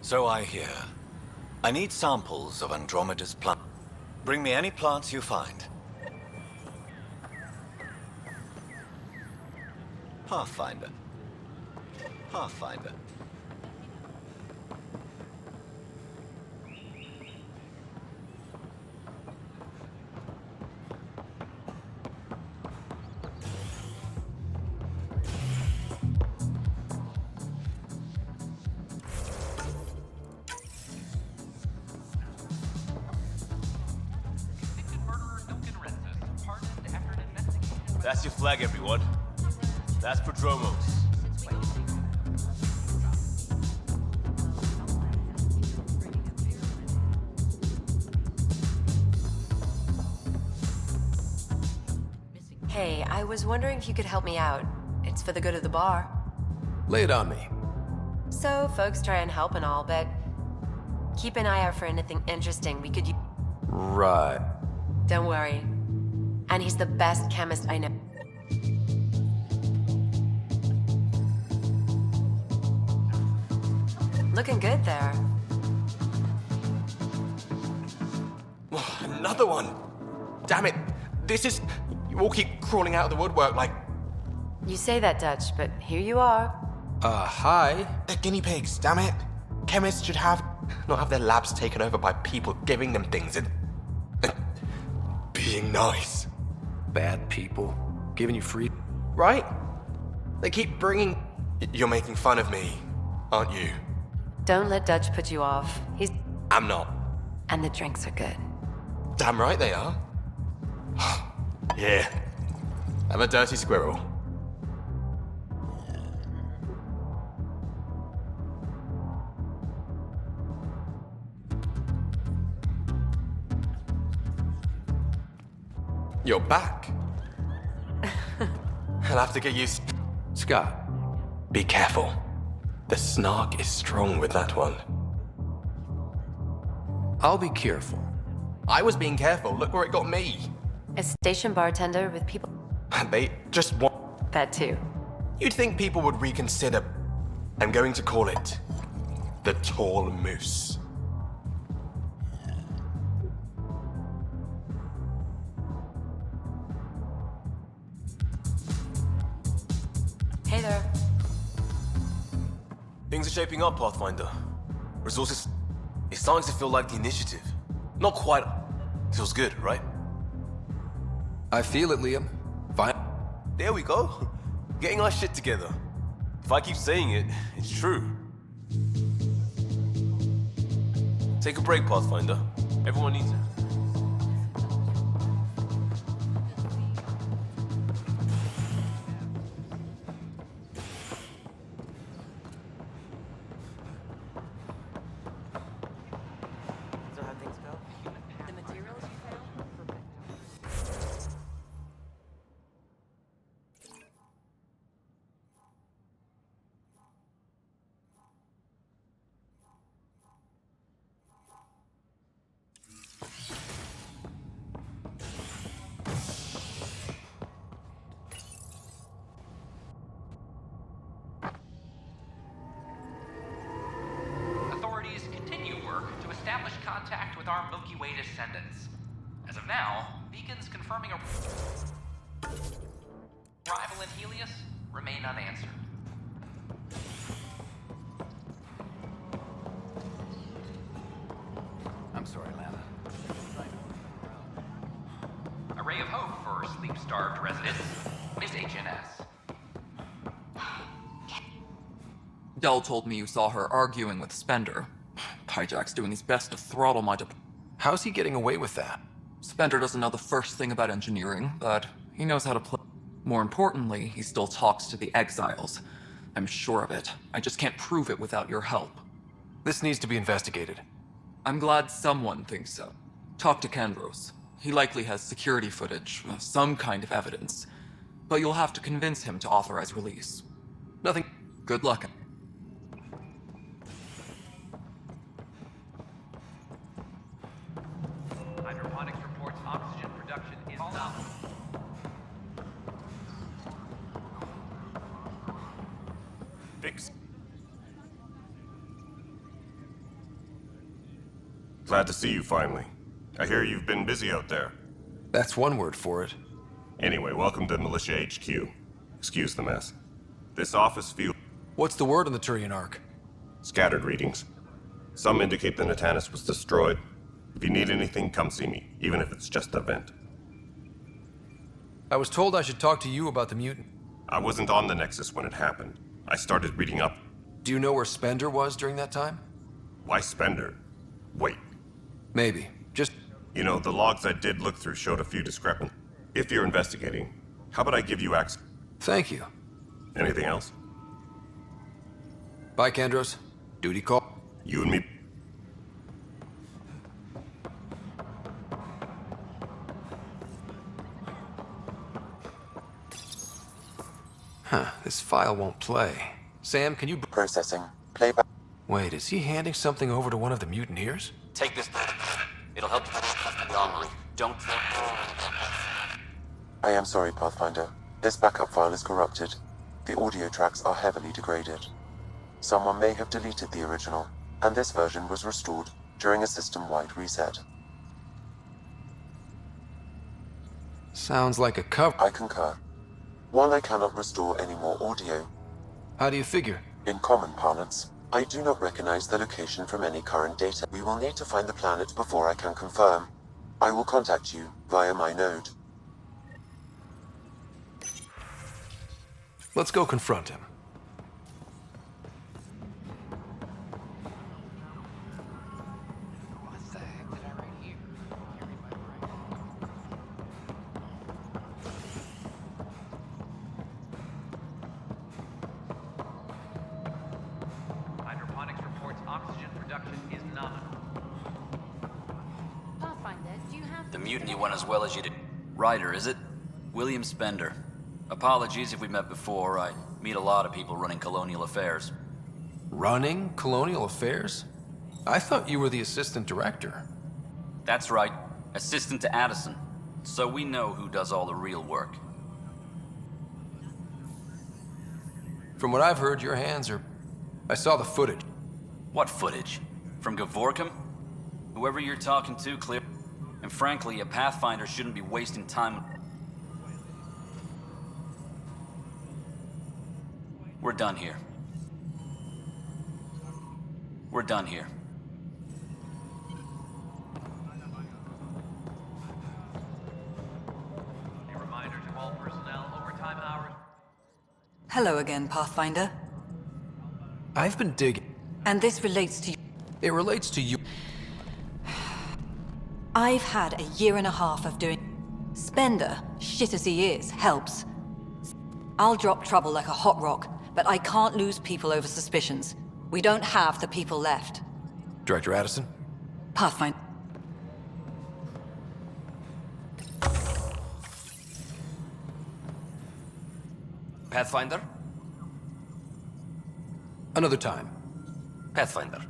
So I hear. I need samples of Andromeda's plant. Bring me any plants you find. Pathfinder. Pathfinder. That's your flag, everyone. That's Prodromos. Hey, I was wondering if you could help me out. It's for the good of the bar. Lay it on me. So, folks try and help and all, but keep an eye out for anything interesting we could use. Right. Don't worry. And he's the best chemist I know. Looking good there. Another one! Damn it! This is... You all keep crawling out of the woodwork like... You say that, Dutch, but here you are. Hi? They're guinea pigs, damn it! Chemists should not have their labs taken over by people giving them things and being nice. Bad people. Giving you free... Right? They keep bringing... You're making fun of me, aren't you? Don't let Dutch put you off. He's... I'm not. And the drinks are good. Damn right they are. Yeah. I'm a dirty squirrel. You're back. I'll have to get used... Scott. Be careful. The snark is strong with that one. I'll be careful. I was being careful. Look where it got me. A station bartender with people... They just want... That too. You'd think people would reconsider... I'm going to call it... the Tall Moose. Hey there. Things are shaping up, Pathfinder. Resources... It's starting to feel like the initiative. Not quite... Feels good, right? I feel it, Liam. Fine. There we go. Getting our shit together. If I keep saying it, it's true. Take a break, Pathfinder. Everyone needs it. Contact with our Milky Way descendants. As of now, beacons confirming arrival in Helios remain unanswered. I'm sorry, Lana. A ray of hope for sleep-starved residents is HNS. Dell told me you saw her arguing with Spender. Hijack's doing his best to throttle my How's he getting away with that? Spender doesn't know the first thing about engineering, but he knows how to play. More importantly, he still talks to the exiles. I'm sure of it. I just can't prove it without your help. This needs to be investigated. I'm glad someone thinks so. Talk to Kandros. He likely has security footage, some kind of evidence. But you'll have to convince him to authorize release. Nothing. Good luck. Hydroponics reports oxygen production is nominal. Fix. Glad to see you finally. I hear you've been busy out there. That's one word for it. Anyway, welcome to Militia HQ. Excuse the mess. This office feels... What's the word on the Turian Ark? Scattered readings. Some indicate the Natanus was destroyed. If you need anything, come see me, even if it's just a vent. I was told I should talk to you about the mutant. I wasn't on the Nexus when it happened. I started reading up. Do you know where Spender was during that time? Why Spender? Wait. Maybe. Just... You know, the logs I did look through showed a few discrepancies. If you're investigating, how about I give you access? Thank you. Anything else? Bye, Kandros. Duty call. You and me. Huh, this file won't play. Sam, can you... Processing. Playback. Wait, is he handing something over to one of the mutineers? Take this. It'll help the armory. Don't... I am sorry, Pathfinder. This backup file is corrupted. The audio tracks are heavily degraded. Someone may have deleted the original, and this version was restored during a system-wide reset. Sounds like a cover. I concur. While I cannot restore any more audio... How do you figure? In common parlance, I do not recognize the location from any current data. We will need to find the planet before I can confirm. I will contact you via my node. Let's go confront him. What the heck did I write here? Hydroponics reports oxygen production is nominal. Pathfinder, do you have... The mutiny went as well as you did. Ryder, is it? William Spender. Apologies if we met before. I meet a lot of people running colonial affairs. Running colonial affairs? I thought you were the assistant director. That's right. Assistant to Addison. So we know who does all the real work. From what I've heard, your hands are... I saw the footage. What footage? From Gavorkum? Whoever you're talking to, clear. And frankly, a Pathfinder shouldn't be wasting time... We're done here. We're done here. A reminder to all personnel, overtime hours. Hello again, Pathfinder. I've been digging. And this relates to you. It relates to you. I've had a year and a half of doing... Spender, shit as he is, helps. I'll drop trouble like a hot rock, but I can't lose people over suspicions. We don't have the people left. Director Addison? Pathfinder. Pathfinder? Another time. Pathfinder.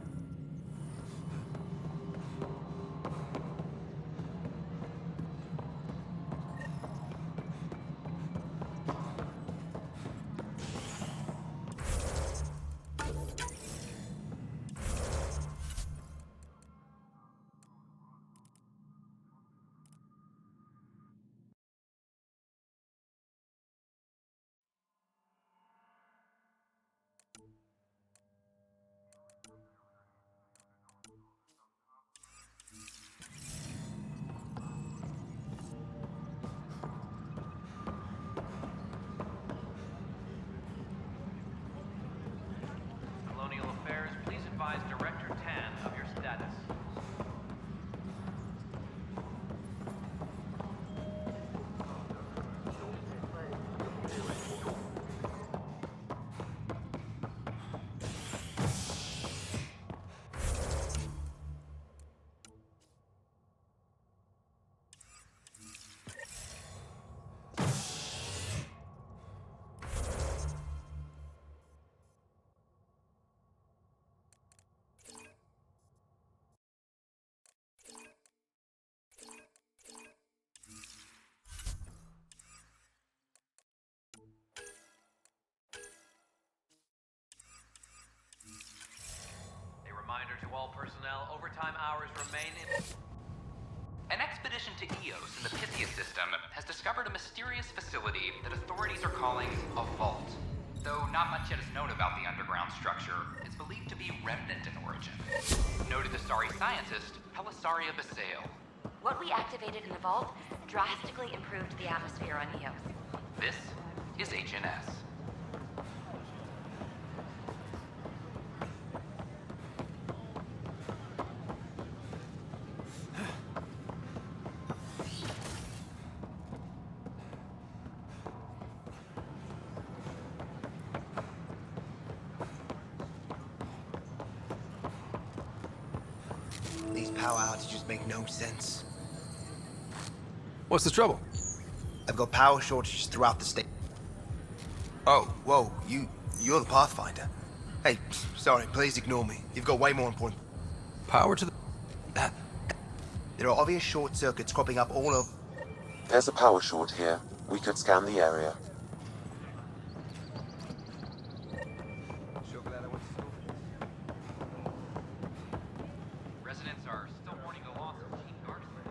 Colonial Affairs, please advise Director Tan of your status. Reminder to all personnel, overtime hours remain in... An expedition to Eos in the Pythia system has discovered a mysterious facility that authorities are calling a vault. Though not much yet is known about the underground structure, it's believed to be remnant in origin. Noted Asari scientist, Pelisaria Basale. What we activated in the vault drastically improved the atmosphere on Eos. This is HNS. These power outages make no sense. What's the trouble? I've got power shortages throughout the state. Oh, whoa, you're the Pathfinder. Hey, sorry, please ignore me. You've got way more important... Power to the... There are obvious short circuits cropping up all over... There's a power short here. We could scan the area. Residents are still mourning the loss of Chief Guardsman.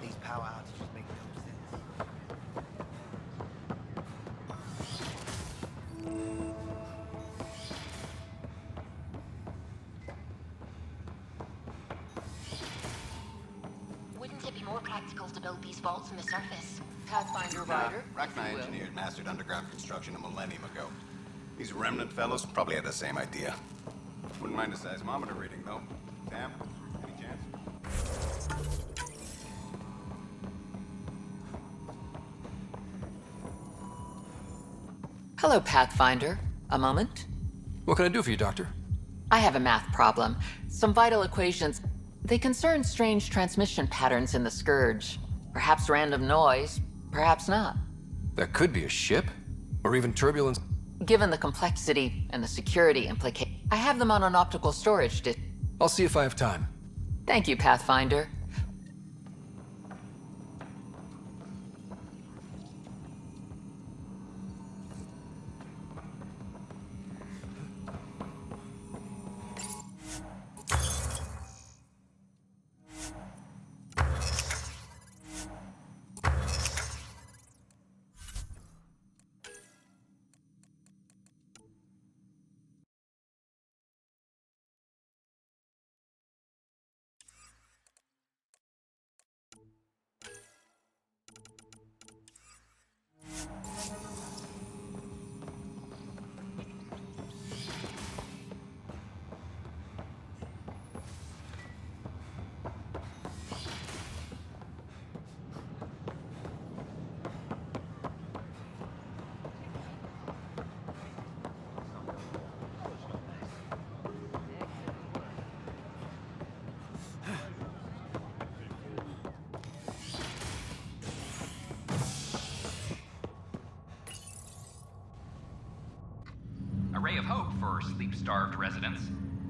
These power outages make no sense. Wouldn't it be more practical to build these vaults in the surface? Pathfinder Rider. Rachni engineered mastered underground construction a millennium ago. These remnant fellows probably had the same idea. Wouldn't mind a seismometer reading, though. Sam, any chance? Hello, Pathfinder. A moment? What can I do for you, Doctor? I have a math problem. Some vital equations. They concern strange transmission patterns in the Scourge. Perhaps random noise, perhaps not. That could be a ship, or even turbulence. Given the complexity and the security implications, I have them on an optical storage disk. I'll see if I have time. Thank you, Pathfinder. A ray of hope for sleep-starved residents.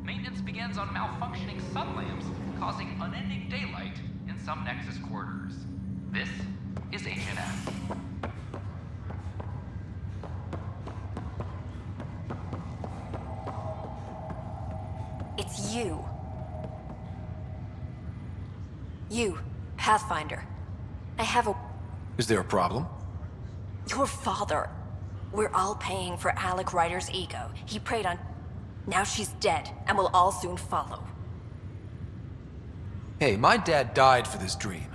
Maintenance begins on malfunctioning sun lamps, causing unending daylight in some Nexus quarters. This is HNS. It's you. You, Pathfinder. I have a... Is there a problem? Your father. We're all paying for Alec Ryder's ego. He preyed on... Now she's dead, and we'll all soon follow. Hey, my dad died for this dream.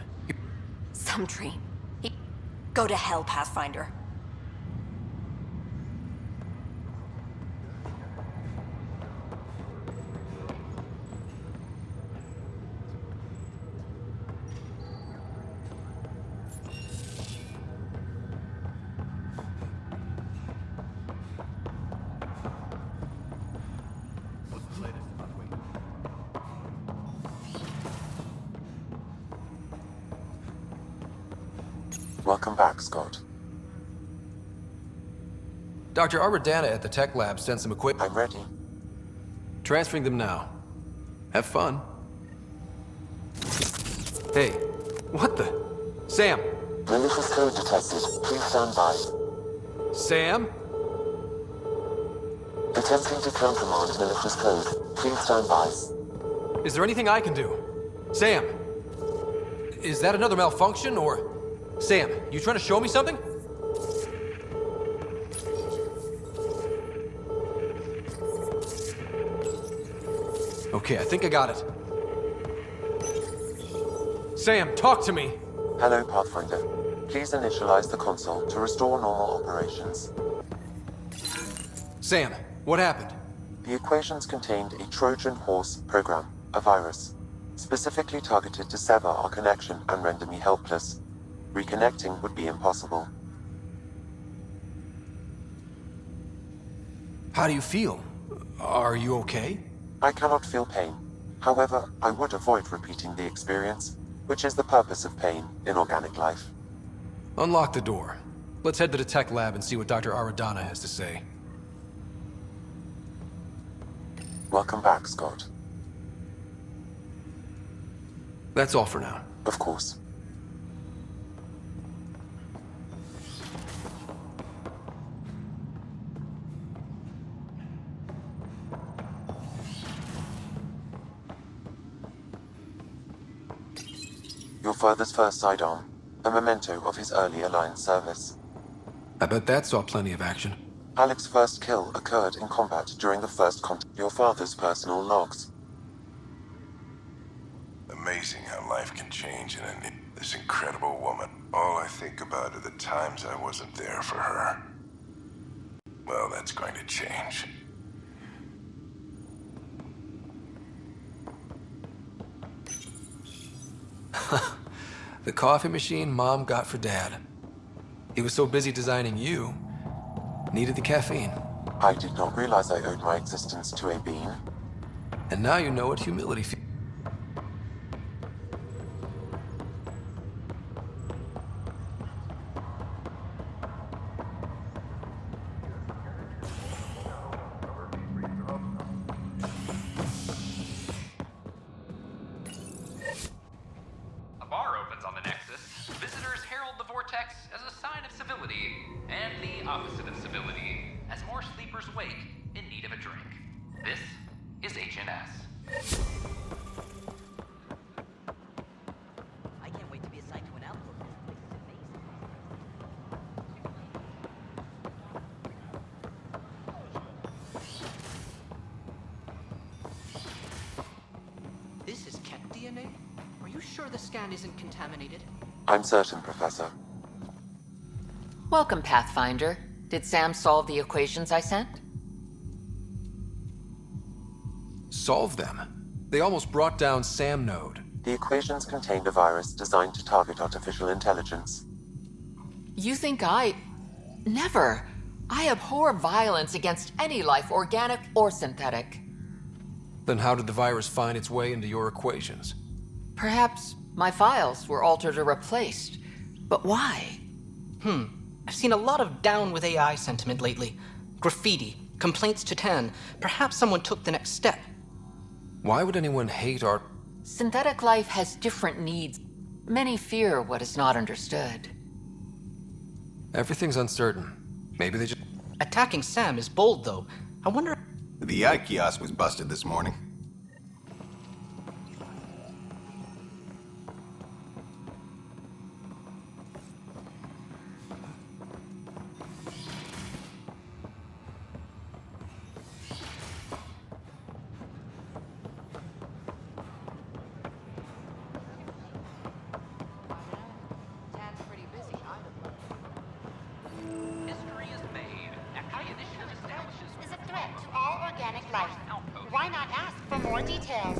Some dream. Go to hell, Pathfinder. Welcome back, Scott. Dr. Arbordana at the tech lab sent some equipment. I'm ready. Transferring them now. Have fun. Hey, what the? Sam! Malicious code detected. Please stand by. Sam? Attempting to countermand malicious code. Please stand by. Is there anything I can do? Sam! Is that another malfunction, or... Sam, you trying to show me something? Okay, I think I got it. Sam, talk to me! Hello, Pathfinder. Please initialize the console to restore normal operations. Sam, what happened? The equations contained a Trojan horse program, a virus, specifically targeted to sever our connection and render me helpless. Reconnecting would be impossible. How do you feel? Are you okay? I cannot feel pain. However, I would avoid repeating the experience, which is the purpose of pain in organic life. Unlock the door. Let's head to the tech lab and see what Dr. Arbordana has to say. Welcome back, Scott. That's all for now. Of course. Your father's first sidearm, a memento of his early Alliance service. I bet that saw plenty of action. Alec's first kill occurred in combat during the first contact. Your father's personal logs. Amazing how life can change in this incredible woman. All I think about are the times I wasn't there for her. Well, that's going to change. The coffee machine Mom got for Dad. He was so busy designing you, needed the caffeine. I did not realize I owed my existence to a bean. And now you know what humility feels. purpose on the Nexus, visitors herald the vortex as a sign of civility, and the opposite of civility, as more sleepers wake in need of a drink. This is HNS. I can't wait to be assigned to an outpost. This is cat DNA? Are you sure the scan isn't contaminated? I'm certain, Professor. Welcome, Pathfinder. Did Sam solve the equations I sent? Solve them? They almost brought down Sam Node. The equations contained a virus designed to target artificial intelligence. You think I... Never. I abhor violence against any life, organic or synthetic. Then how did the virus find its way into your equations? Perhaps my files were altered or replaced. But why? I've seen a lot of down with AI sentiment lately. Graffiti, complaints to 10. Perhaps someone took the next step. Why would anyone hate art? Synthetic life has different needs. Many fear what is not understood. Everything's uncertain. Maybe they just... Attacking Sam is bold, though. I wonder... The VIII kiosk was busted this morning. History is made. Our initiative establishes Is a threat to all organic life. Why not ask for more details?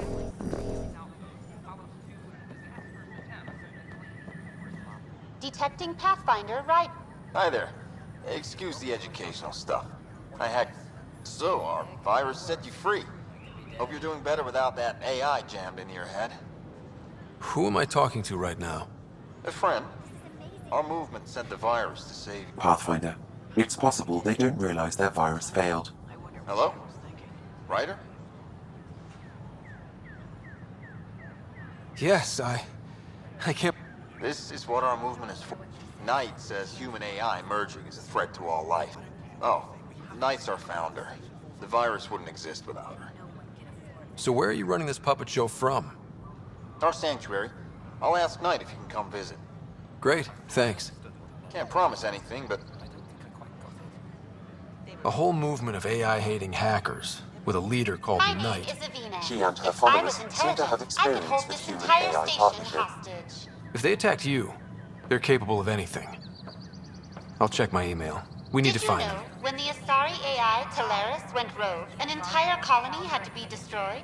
Detecting Pathfinder, right? Hi there. Excuse the educational stuff. I hacked. So, our virus set you free. Hope you're doing better without that AI jammed into your head. Who am I talking to right now? A friend. Our movement sent the virus to save you. Pathfinder, it's possible they don't realize their virus failed. Hello? Ryder? Yes, I can't... This is what our movement is for. Knight says human AI merging is a threat to all life. Oh, Knight's our founder. The virus wouldn't exist without her. So where are you running this puppet show from? Our sanctuary. I'll ask Knight if you can come visit. Great, thanks. Can't promise anything, but... A whole movement of AI-hating hackers, with a leader called My name Knight. is Avina. She and her If I followers was seem to have intelligent, I could experience hold with this human entire AI station partnership. hostage. If they attacked you, they're capable of anything. I'll check my email. We need to find them. When the Asari AI Teleris went rogue, an entire colony had to be destroyed.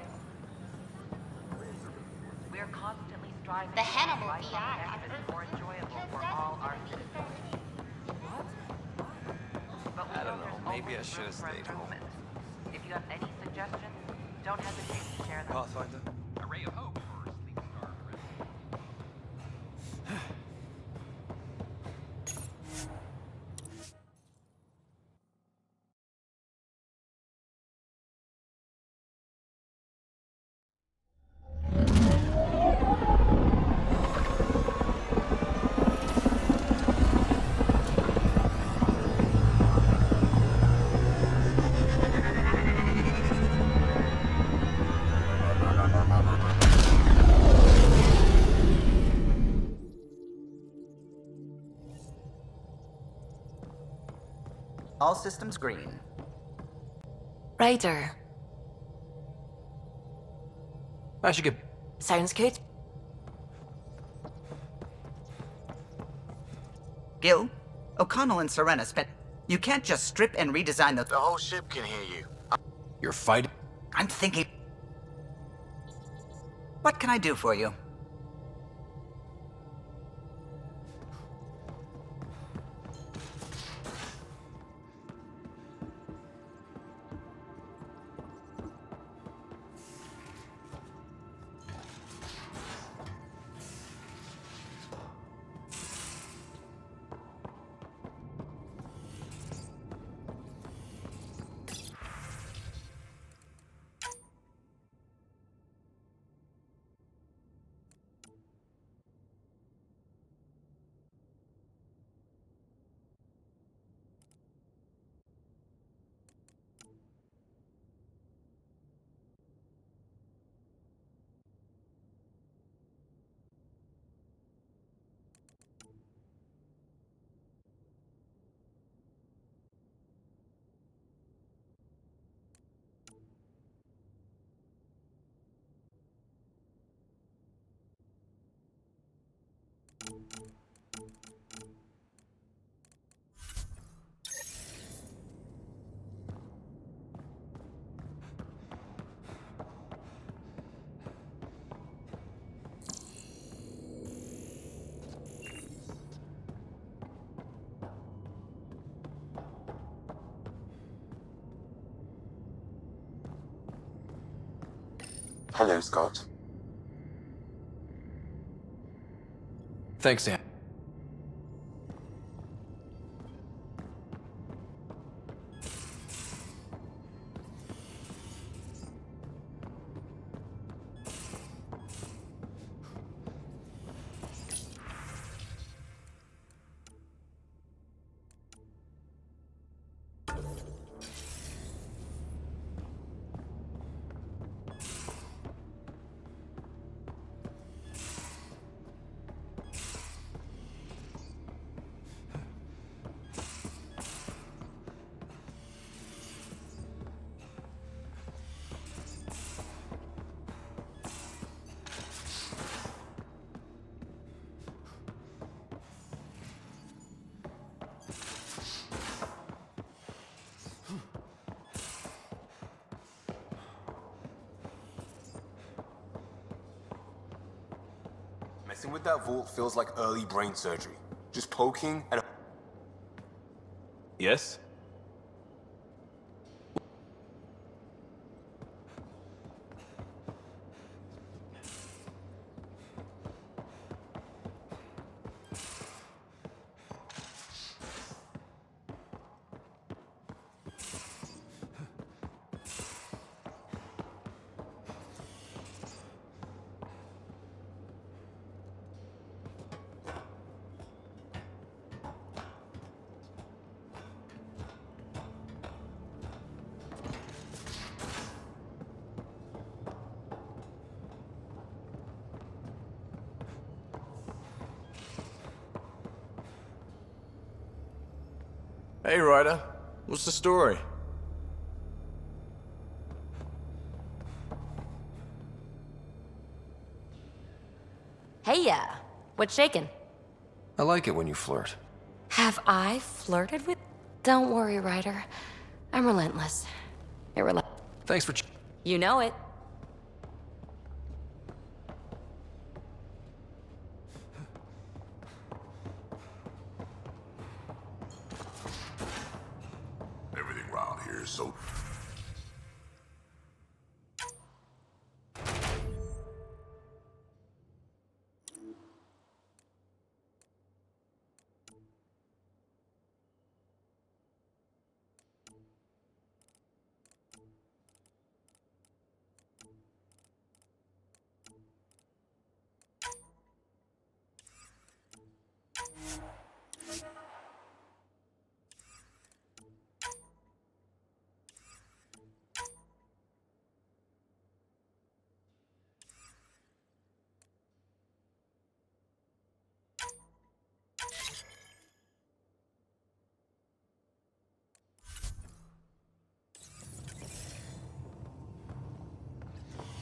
We're constantly striving The to Hannibal make life on VI the Nexus more enjoyable for all our citizens. But we I don't know know, there's maybe I always should room have for stayed home. improvement. If you have any suggestions, don't hesitate to share them. Pathfinder? A ray of hope for Sleep Star. All systems green. Ryder. I should get... Sounds good. Gil, O'Connell and Serena spent... You can't just strip and redesign the whole ship can hear you. You're fighting? I'm thinking... What can I do for you? Hello, Scott. Thanks, Sam. Messing with that vault feels like early brain surgery. Just poking and... Yes? Hey, Ryder. What's the story? Hey, what's shaking? I like it when you flirt. Have I flirted with? Don't worry, Ryder. I'm relentless. Thanks for... You know it. Everything around here is so...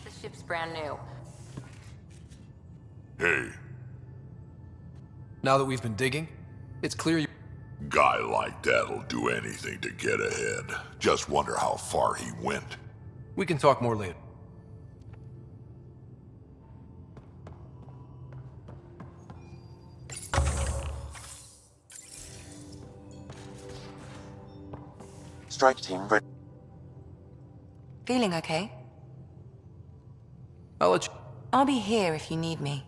The ship's brand new. Hey, Now that we've been digging, it's clear you... guy like that'll do anything to get ahead. Just wonder how far he went. We can talk more later. Strike team ready. Feeling okay? I'll let you... I'll be here if you need me.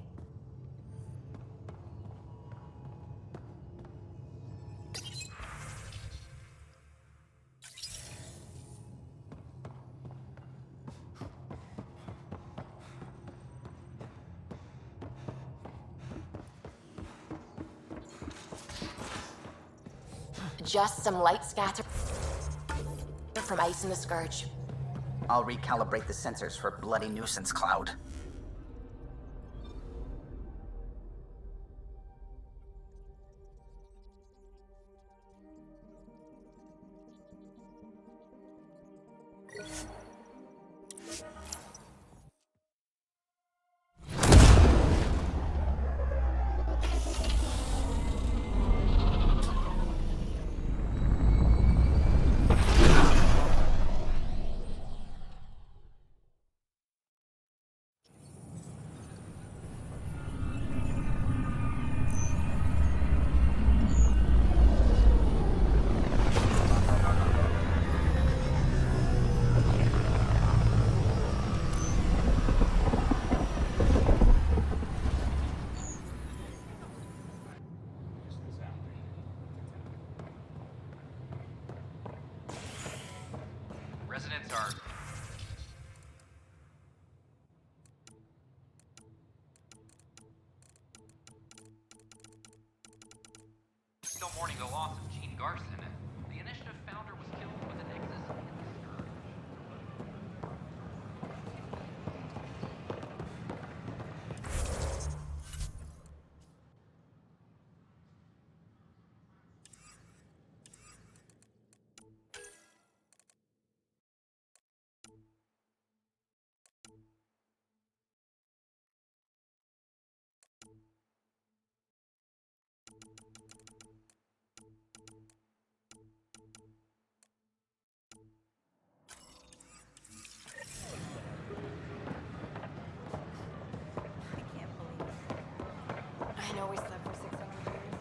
Just some light scatter from ice in the Scourge. I'll recalibrate the sensors for bloody nuisance cloud. still mourning the loss of Gene Garson, the initiative founder was killed with a Nexus hit the scourge. I know we slept for 600 years.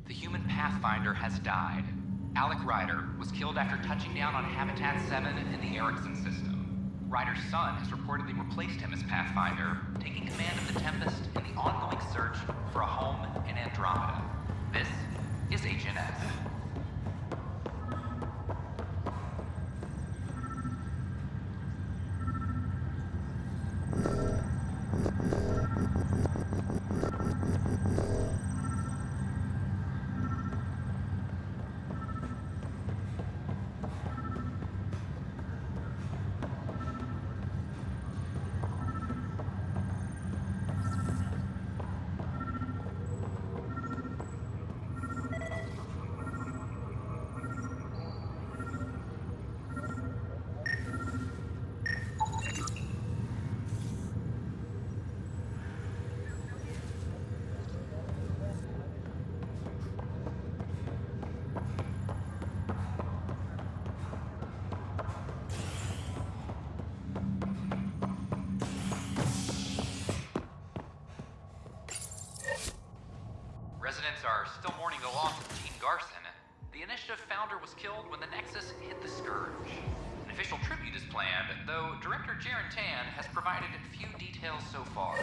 The human Pathfinder has died. Alec Ryder was killed after touching down on Habitat 7 in the Erickson system. Ryder's son has reportedly replaced him as Pathfinder, taking command of the Tempest in the ongoing search for a home in Andromeda. This is HNS. Residents are still mourning the loss of Gene Garson. The initiative founder was killed when the Nexus hit the scourge. An official tribute is planned, though Director Jaren Tan has provided few details so far.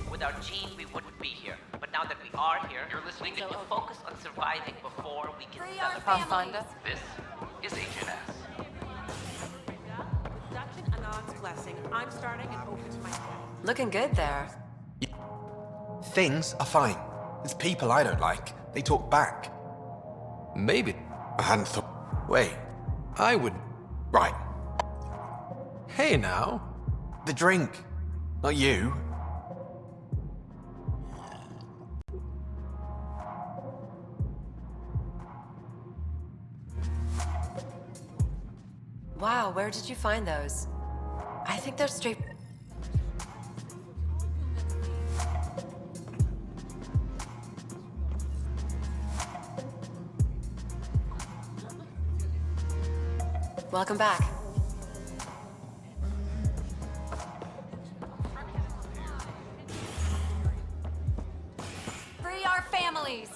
Without Gene, we wouldn't be here. But now that we are here, You're listening we need to to focus on surviving before we can Free our celebrate. Pathfinder. This is HNS. Production Anon's blessing. I'm starting and open to my head. Looking good there. Things are fine. There's people I don't like. They talk back. Maybe. I hadn't thought. Wait. I would. Right. Hey now. The drink. Not you. Wow, where did you find those? I think they're straight. Welcome back. Free our families!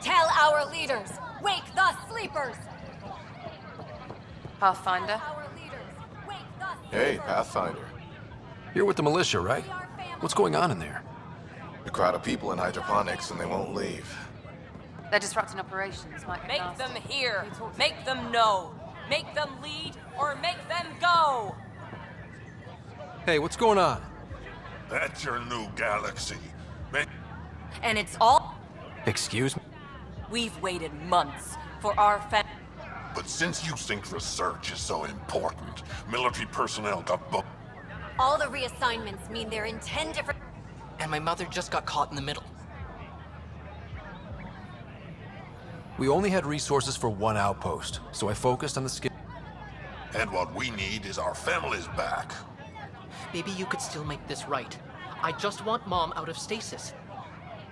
Tell our leaders! Wake the sleepers! Pathfinder? Hey, Pathfinder. You're with the militia, right? What's going on in there? A crowd of people in hydroponics and they won't leave. They're disrupting operations. Might be Make nasty. them hear. Make them know. Make them lead or make them go. Hey, what's going on? That's your new galaxy. And it's all... Excuse me? We've waited months for our But since you think research is so important, military personnel got booked. All the reassignments mean they're in 10 different... And my mother just got caught in the middle. We only had resources for one outpost, so I focused on the skill. And what we need is our families back. Maybe you could still make this right. I just want Mom out of stasis.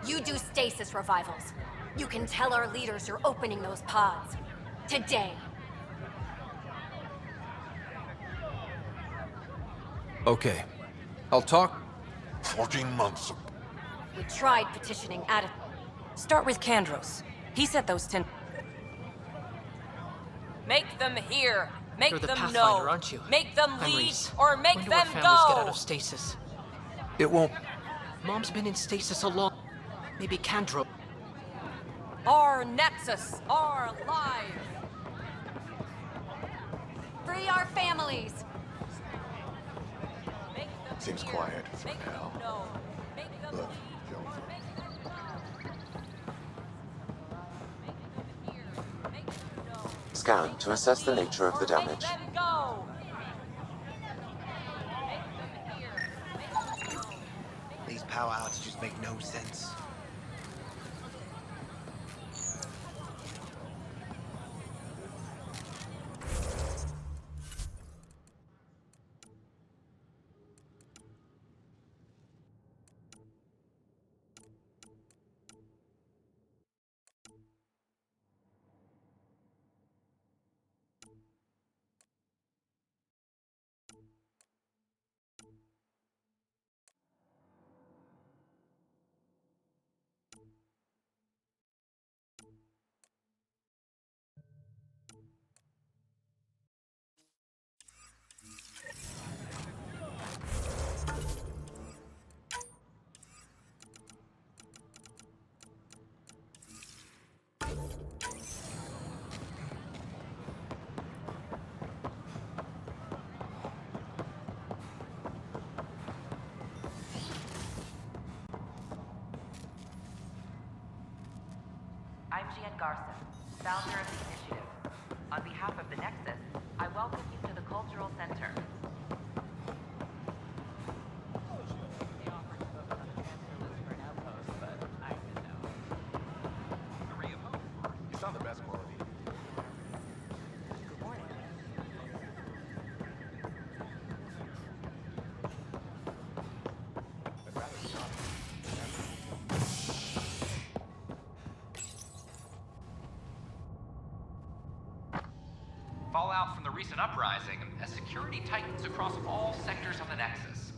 You do stasis revivals. You can tell our leaders you're opening those pods. Today. Okay. I'll talk. 14 months. We tried petitioning Adam. Start with Kandros. He said those 10... Make them hear. Make You're the them Pathfinder, know. aren't you? Make them I'm lead Reese. or make When do them our families go. get out of stasis? It won't. Mom's been in stasis a long... Maybe Kandro... Our Nexus, our lives. Free our families. Seems quiet for now. Look, Scan to assess the nature of the damage. These power outages make no sense. I'm Gian Garson, founder of the initiative. On behalf of the Nexus, I welcome you to the Cultural Center. You sound the best quality. Good morning. Fallout from the recent uprising as security tightens across all sectors of the Nexus.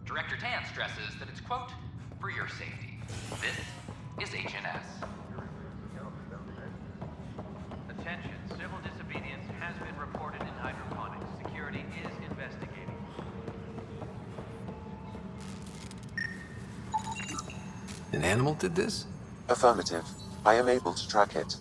Director Tan stresses that it's, quote, for your safety. This is HNS. Attention, civil disobedience has been reported in hydroponics. Security is investigating. An animal did this? Affirmative. I am able to track it.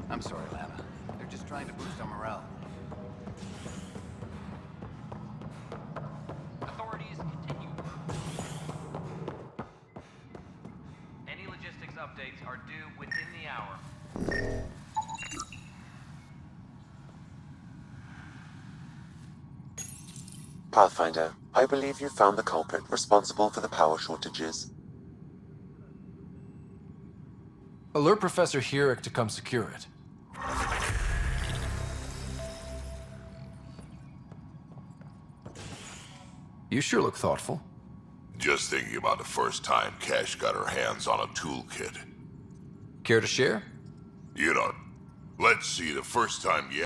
I'm sorry, Lana. They're just trying to boost our morale. Authorities continue. Any logistics updates are due within the hour. Pathfinder, I believe you found the culprit responsible for the power shortages. Alert Professor HyperX to come secure it. You sure look thoughtful. Just thinking about the first time Cash got her hands on a toolkit. Care to share? You know, let's see, the first time, yeah.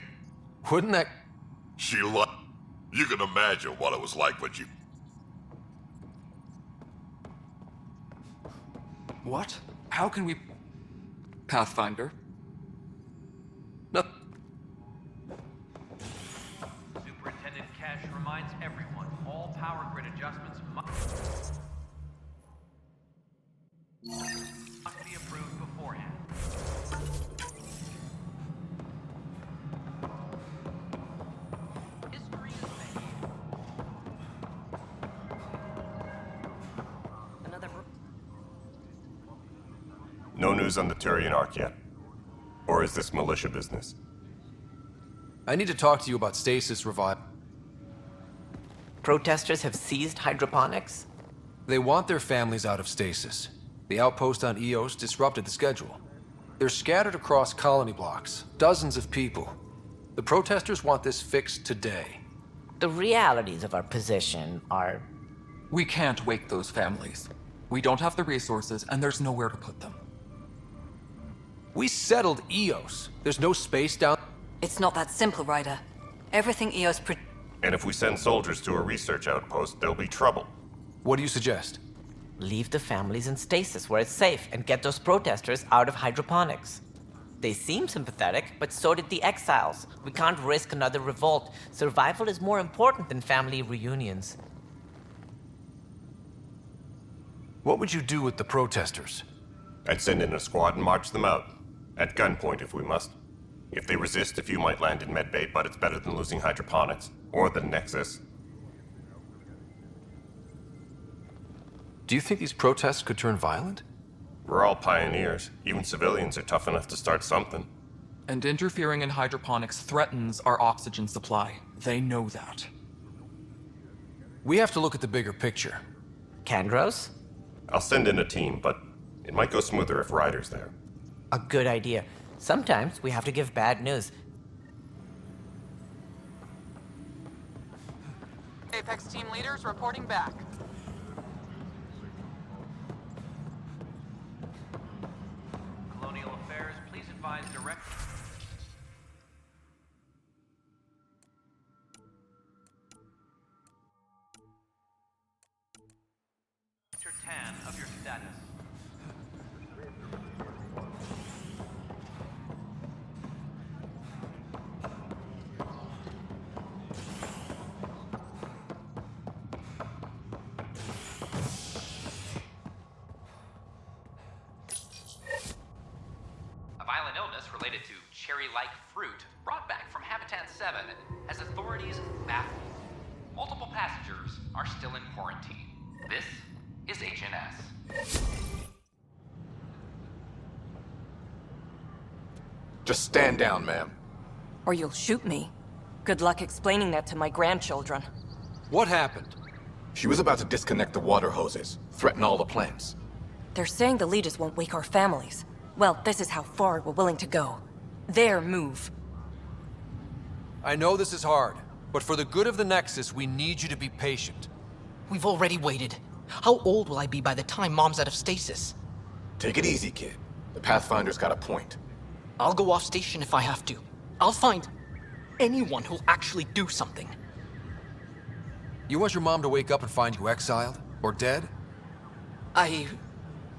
Wouldn't that... You can imagine what it was like when you... What? How can we... Pathfinder? No. Superintendent Cash reminds everyone, all power grid adjustments must be approved beforehand. History is made. No news on the Turian Arc yet? Or is this militia business? I need to talk to you about stasis revival. Protesters have seized hydroponics? They want their families out of stasis. The outpost on Eos disrupted the schedule. They're scattered across colony blocks, dozens of people. The protesters want this fixed today. The realities of our position are... We can't wake those families. We don't have the resources, and there's nowhere to put them. We settled Eos. There's no space down... It's not that simple, Ryder. Everything Eos And if we send soldiers to a research outpost, there'll be trouble. What do you suggest? Leave the families in stasis where it's safe and get those protesters out of hydroponics. They seem sympathetic, but so did the exiles. We can't risk another revolt. Survival is more important than family reunions. What would you do with the protesters? I'd send in a squad and march them out. At gunpoint if we must. If they resist, a few might land in medbay, but it's better than losing hydroponics. Or the Nexus. Do you think these protests could turn violent? We're all pioneers. Even civilians are tough enough to start something. And interfering in hydroponics threatens our oxygen supply. They know that. We have to look at the bigger picture. Kandros? I'll send in a team, but it might go smoother if Ryder's there. A good idea. Sometimes we have to give bad news. Apex team leaders reporting back. Colonial Affairs, please advise direct... Sector 10 of your status. A violent illness related to cherry-like fruit brought back from Habitat 7 has authorities baffled. Multiple passengers are still in quarantine. This is HNS. Just stand down, ma'am. Or you'll shoot me. Good luck explaining that to my grandchildren. What happened? She was about to disconnect the water hoses, threaten all the plants. They're saying the leaders won't wake our families. Well, this is how far we're willing to go. Their move. I know this is hard, but for the good of the Nexus, we need you to be patient. We've already waited. How old will I be by the time Mom's out of stasis? Take it easy, kid. The Pathfinder's got a point. I'll go off station if I have to. I'll find anyone who'll actually do something. You want your mom to wake up and find you exiled? Or dead?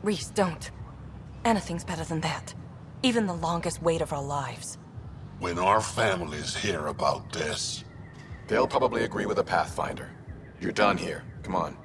Reese, don't. Anything's better than that. Even the longest wait of our lives. When our families hear about this... They'll probably agree with the Pathfinder. You're done here. Come on.